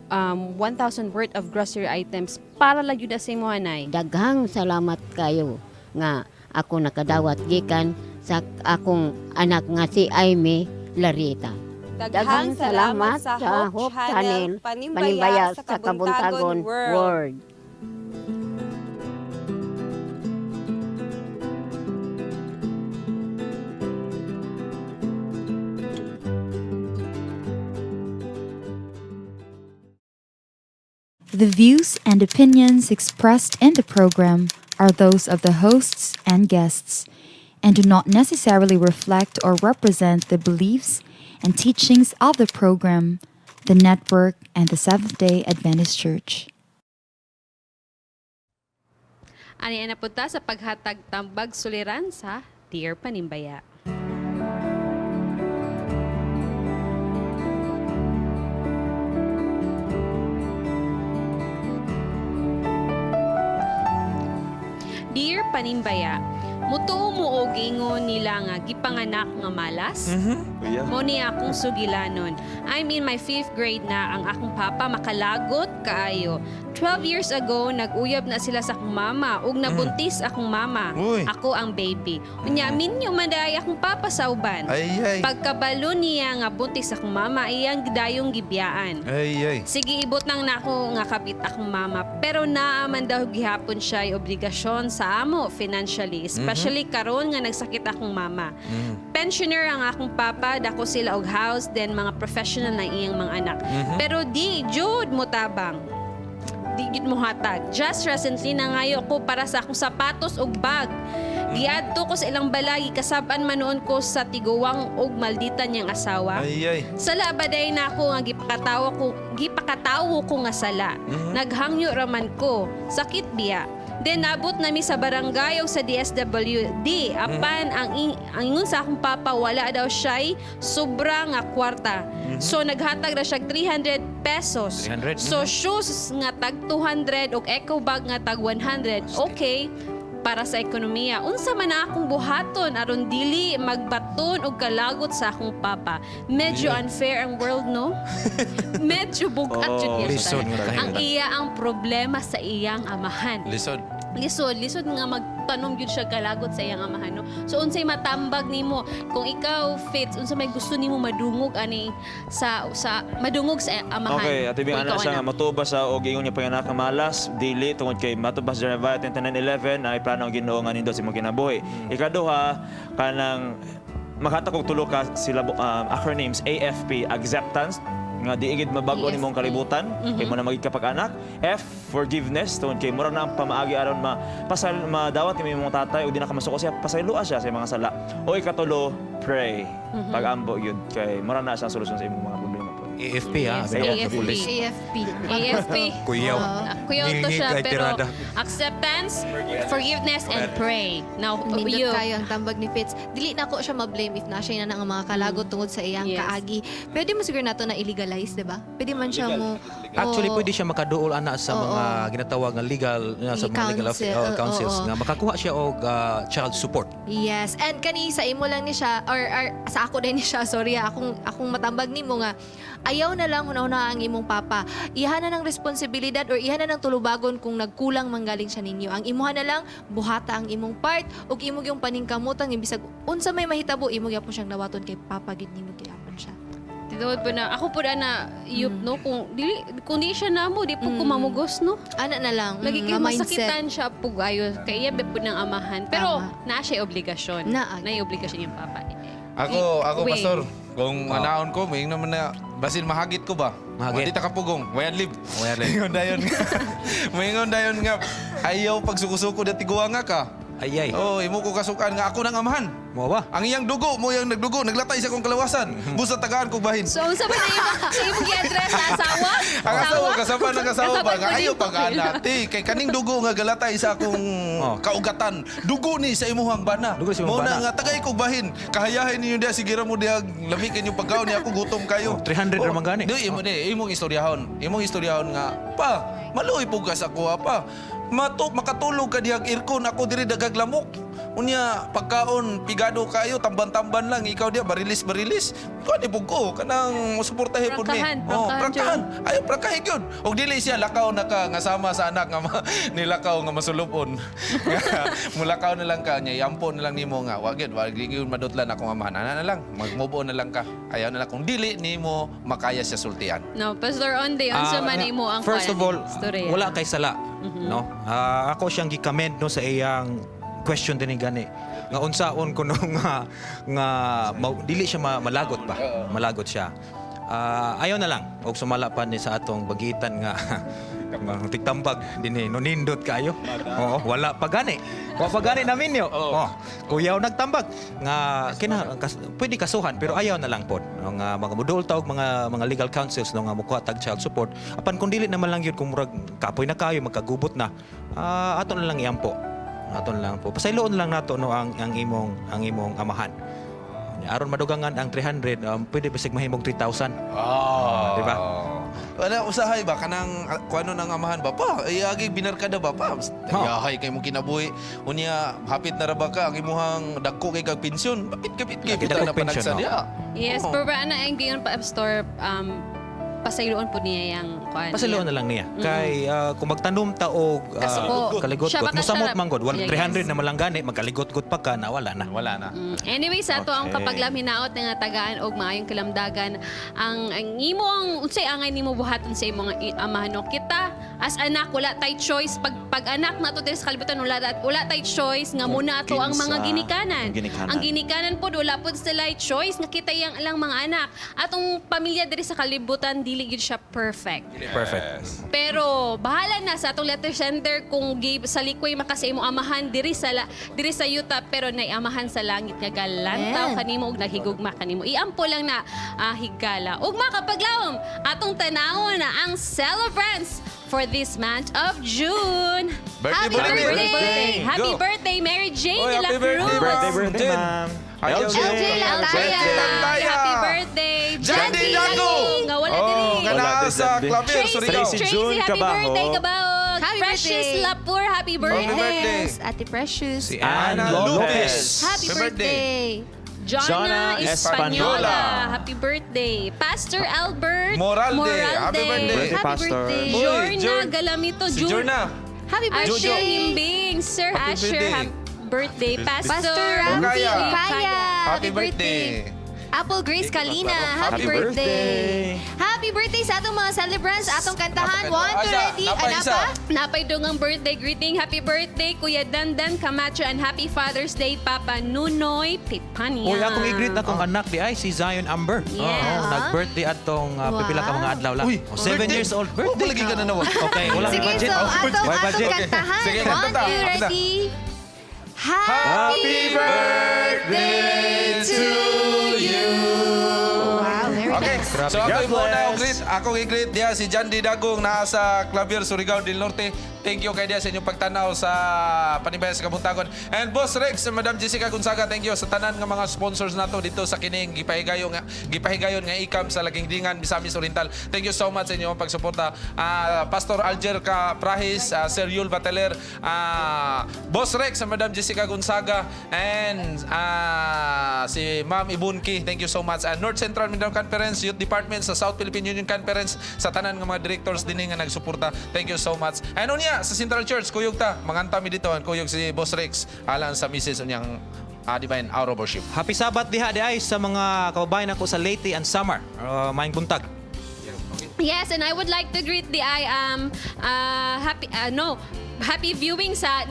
1,000 worth of grocery items para lang yun sa imo nay. Daghang salamat kayo nga ako nakadawat gikan sa akong anak nga si Amy Larieta. Daghang salamat sa Hope Channel, Panimbaya sa Kabuntagon World. The views and opinions expressed in the program are those of the hosts and guests and do not necessarily reflect or represent the beliefs and teachings of the program, the network, and the Seventh-day Adventist Church. Ani na punta sa paghatag tambag suliran sa Dear Panimbaya. Dear Panimbaya, mutuo mo og ingon nila nga gipanganak nga malas. Mo ni akong sugilanon. I'm in my 5th grade na ang akong papa makalagot kaayo. 12 years ago, nag-uyab na sila sa akong mama ug nabuntis akong mama. Ako ang baby. Unya minyo manday akong papa sa uban. Pagkabalo niya nga buntis akong mama, iyang gidayong gibiyaan. Sige ibot nang nako nga kapit akong mama, pero naaman daw gihapon siya obligasyon sa amo financially, especially karon nga nagsakit akong mama. Pensioner ang akong papa, dako sila og house, then mga professional na iyang mga anak. Pero di jud mo tabang. Di jud mo hatag. Just recently nangayo ko para sa akong sapatos ug bag. Giadto ko sa ilang balay, kasab-an man noon ko sa tiguwang og malditan niyang asawa. Ay. Sala baday na ako nga gipakatawo ko nga sala. Naghangyo raman ko. Sakit biya. Then nabot nami sa barangay o sa DSWD. Apan ang ingon sa akong papa wala daw siya'y sobra nga kwarta. So naghatag ra siya 300 pesos. 300? So shoes nga tag 200 ug eco bag nga tag 100. Okay para sa ekonomiya. Unsa man na akong buhaton aron dili magbaton og kalagot sa akong papa. Medyo unfair ang world, no? Medyo bugat jud yan. Lisod nga kayo. Ang iya ang problema sa iyang amahan. Lisod nga magtanom yun siya kalagot sa iyang amahan, no? So unsay matambag nimo kung ikaw Fitz, unsa may gusto nimo madungog ani sa madungog sa amahan. Okay, at ibig Kung ana ikaw, siya nga anak. matubas sa og ingon niya panganak nga malas, dili tungod kay matubas Jeremiah 10:11 ay plano ang Ginoo nga nindot sa imong kinabuhi. Ikaduha kanang makata kog tulo ka sila acronyms AFP, acceptance nga diigid mabago nimong kalibutan kay mo na magikapag-anak. F, forgiveness tungod kay mura na ang pamaagi aron madawat ni imong tatay o di na ka masuko siya pasayloa siya sa mga sala. O ikatulo, pray. Pag-ambo yun kay mura na siya ang solusyon sa imong mga problema po. AFP AFP. Kuyaw. Kuyaw to siya Ngingig kay pero tirada. acceptance, forgiveness and pray. Now Nindot you kayo ang tambag ni Fitz. Dili na ko siya ma-blame if na siya na nga mga kalagot tungod sa iyang Yes. kaagi. Pwede mo siguro nato na illegalize, di ba? Pwede man siya mo... Actually, Oo. pwede siya makaduol ana sa mga ginatawag nga legal sa mga legal councils nga makakuha siya og child support. Yes. And kani sa imo lang ni siya or sa ako din ni siya, sorry, akong matambag nimo nga ayaw na lang una ang imong papa. Iha na ng responsibilidad or iha na ng tulubagon kung nagkulang manggaling siya ninyo. Ang imuha na lang buhata ang imong part ug imong yung paningkamutan imbisag unsa may mahitabo imong gyapon siyang nawaton kay papa gid nimo gyapon siya. Tinuod po na ako po na yup no kung di siya namo di po ko mamugos no. Ana na lang. Lagi kay nga mindset. masakitan siya pugayo kay iya po ng amahan. Pero na siya obligasyon. Na obligasyon yung papa. Ako Wing. pastor, kung anaon ko, may naman na basin mahagit ko ba? Mahagit. Di ta kapugong, wayan lib. Wayan lib. Maingon dayon nga ayaw pagsuko-suko da tiguwa nga ka. Ayay. Oh, imo ko kasukan nga ako nang amahan. Mo ba? Ang iyang dugo mo yang nagdugo, naglatay sa kong kalawasan. Busa tagaan kog bahin. So unsa ba sa imong gi-address sa asawa? Ang asawa, kasama ng asawa ba? Nga ayaw po pag-anak. Kay kaning dugo nga galatay sa akong kaugatan. Dugo ni sa imuhang bana. Dugo sa imong Muna bana. nga tagay kog bahin. Kahayahin ninyo diya, sigira mo diya, lamikin yung pagkaon niya ako, gutom kayo. 300 raman gani. Di, imong istoryahon. Imong istoryahon nga, pa, maluoy po ka sa kuha pa. Makatulog ka diyag irkon, ako diri dagag lamok. Unya, pagkaon, pigado kayo, tamban-tamban lang, ikaw diya, barilis. Kuha ni ko, kanang suportahin po ni. Prangkahan. Ayaw, prangkahin yun. O dili siya, lakaw na ka, nga sama sa anak, nga nilakaw, nga masulupon. Mulakaw na lang ka, niya, yampo na lang nimo nga. Wag yun madutlan akong amahan. Ana na lang, mag-move on na lang ka. Ayaw na lang, kung dili nimo, makaya siya sultian. No, Pastor Onde, unsa man imo ang First of all, storya? wala kay sala, no? Ako siyang gi-commend no sa iyang question din gani. Nga unsaon ko no nga dili siya malagot ba? Malagot siya. Ayaw na lang og sumala pa ni sa atong bagitan nga tigtambag dinhi no nindot kayo. Oo, wala pa gani. Wa pa gani namin yo. Kuyaw nagtambag nga pwede kasuhan pero ayaw na lang pod. Nga mga modul tawag mga legal counsels no nga mukuha tag child support. Apan kung dili naman lang yun kung murag kapoy na kayo magkagubot na. Ato na lang iampo. Ato na lang po. Pasayloon lang nato no ang imong amahan. Aron madugangan ang 300, pwede bisig mahimong 3,000. Di ba? Wala usahay ba kanang kuano nang amahan ba pa iagi binarkada ba pa yahay kay mo kinabuhi unya hapit na ra ba ka ang imuhang dagko kay kag pensyon kapit kita na panagsa diya. Yes, pero ba na ang gingon pa store pasayloon po niya yang kuan. Pasayloon na lang niya. Kay kung magtanom ta og kaligot-got mo samot manggod 300 na malanggani magkaligot-got pa ka na wala na. Anyway, sa ato ang kapaglam hinaot nga tagaan og maayong kalamdagan ang imong unsay angay nimo buhaton sa imong amahan no kita as anak wala tay choice pag anak nato diri sa kalibutan wala tay choice nga muna ato ang mga ginikanan. Ang ginikanan pod wala pod sila choice nga kita yang lang mga anak. Atong pamilya diri sa kalibutan dili gyud siya perfect. Perfect. Pero bahala na sa atong letter sender kung sa likoy makasa imo amahan diri sa yuta pero nay amahan sa langit nga galantaw kanimo ug naghigugma kanimo. Iampo lang na higala. Ug makapaglawom atong tanawon na ang celebrants for this month of June. Happy birthday! Happy birthday, Mary Jane de la Cruz! Happy birthday, ma'am! LJ Lantaya! Happy birthday! Jandy Dagong! Nga wala diri! Nga naa sa Clavier, Surigao. Tracy, happy birthday, Kabaog! Precious Lapur, happy birthday! Ate Precious. Si Ana Lopez. Happy birthday! Jonna Española. Happy birthday. Pastor Albert Moralde. Happy birthday. Happy birthday. Jorna Galamito. Si Jorna. Happy birthday. Asher Himbing. Sir Asher. Happy birthday. Pastor Ramsey Kaya. Kaya. Happy birthday. Apple Grace Kalina, happy birthday. Happy birthday sa atong mga celebrants, atong kantahan. 1, 2, ready. Napay dungang birthday greeting. Happy birthday, Kuya Dandan Camacho, and happy Father's Day, Papa Nunoy Pipania. Uy, akong i-greet na akong anak di ay si Zion Amber. Nag-birthday atong pipila ka mga adlaw lang. 7 years old. Birthday lagi ka na nawa. Okay, wala Sige, budget. so atong kantahan. Sige, 1, 2, ready. Happy birthday to you. Wow, very nice. So ako i-greet diya si Jandy Dagong na sa Clavier, Surigao del Norte. Thank you kay diya sa inyong pagtanaw sa Panimbaya sa Kabuntagon. And Boss Rex and Madam Jessica Gonzaga, thank you sa tanan nga mga sponsors nato dito sa kining gipahigayon nga ikam sa Lagingdingan, Misamis Oriental. Thank you so much sa inyong pagsuporta. Pastor Alger Prahis, Sir Yul Bateler, Boss Rex and Madam Jessica Gonzaga, and si Ma'am Ibunki. Thank you so much. North Central Mindanao Conference, Youth Department sa South Philippine Union Conference, sa tanan nga mga directors din nga nagsuporta. Thank you so much. And unya sa Central Church, kuyog ta, manganta mi dito, kuyog si Boss Rex alang sa Mrs. unyang Divine Hour of Worship. Happy Sabbath diha di ay sa mga kababayan ako sa Leyte and Samar. Maayong buntag. Yes, and I would like to greet the happy viewing sa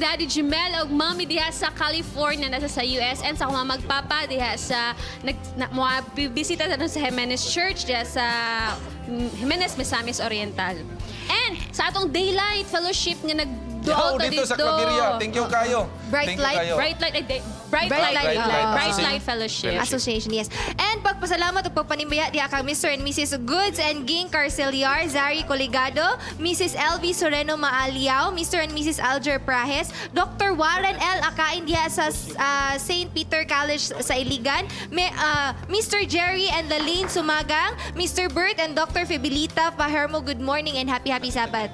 Daddy Jimel og Mommy diha sa California nasa sa US, and sa mga magpapa diha sa bisita sa Jimenez Church diha sa Jimenez Misamis Oriental. And sa atong Daylight Fellowship nga nagduol dito sa Claveria. Thank you kayo. Bright Light Fellowship Association, yes. And pagpasalamat ug pagpanimbaya diha kang Mr. and Mrs. Goods and Ging Carceliar, Zari Coligado, Mrs. LV Soreno Maaliao, Mr. and Mrs. Alger Prahes, Dr. Warren L. Akain diha sa St. Peter College sa Iligan, Mr. Jerry and Laline Sumagang, Mr. Bert and Dr. Fibilita Pahermo, good morning and happy Sabbath.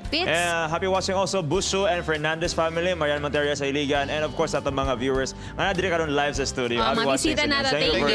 Happy watching also Buso and Fernandez family, Marian Monteria sa Iligan, and of course atong mga viewers nga nadiri karon live sa studio. Happy watching. Thank you.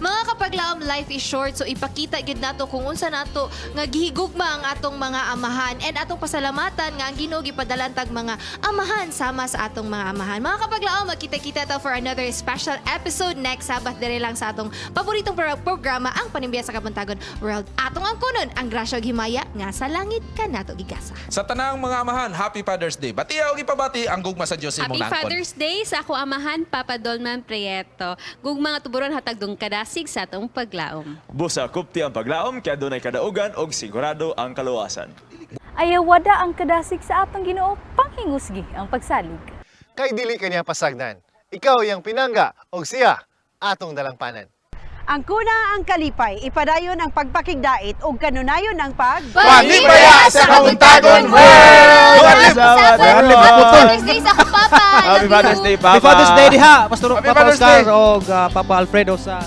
Mga kapaglaom, life is short, so ipakita gid nato kung unsa nato nga gihigugma ang atong mga amahan, and atong pasalamatan nga ang Ginoo gipadalan tag mga amahan sama sa atong mga amahan. Mga kapaglaom, magkita-kita ta for another special episode next Sabbath dire lang sa atong paboritong programa, ang Panimbaya sa Kabuntagon World. Atong ang kunon ang grasya ug himaya nga sa langit kanato gigasa. Sa tanang mga amahan, Happy Father's Day. Batiya og ipabati ang gugma sa Dios imong Happy nangkon. Father's Day sa ako amahan, Papa Dolman Prieto. Gugma nga tuburon hatag dung kadasig sa atong paglaom. Busa kupti ang paglaom kay adunay kadaugan og sigurado ang kaluwasan. Ayaw wada ang kadasig sa atong Ginoo, panghingusgi ang pagsalig. Kay dili kaniya pasagdan. Ikaw yang pinangga og siya atong dalangpanan. Ang kuna ang kalipay, ipadayon ang pagpakigdait o kanunayon ang Panimbaya sa Kabuntagon World! Happy Father's Day sa akong papa! Happy Father's Day, Papa! Happy Father's Day diha, Pastor Papa Oscar o Papa Alfredo sa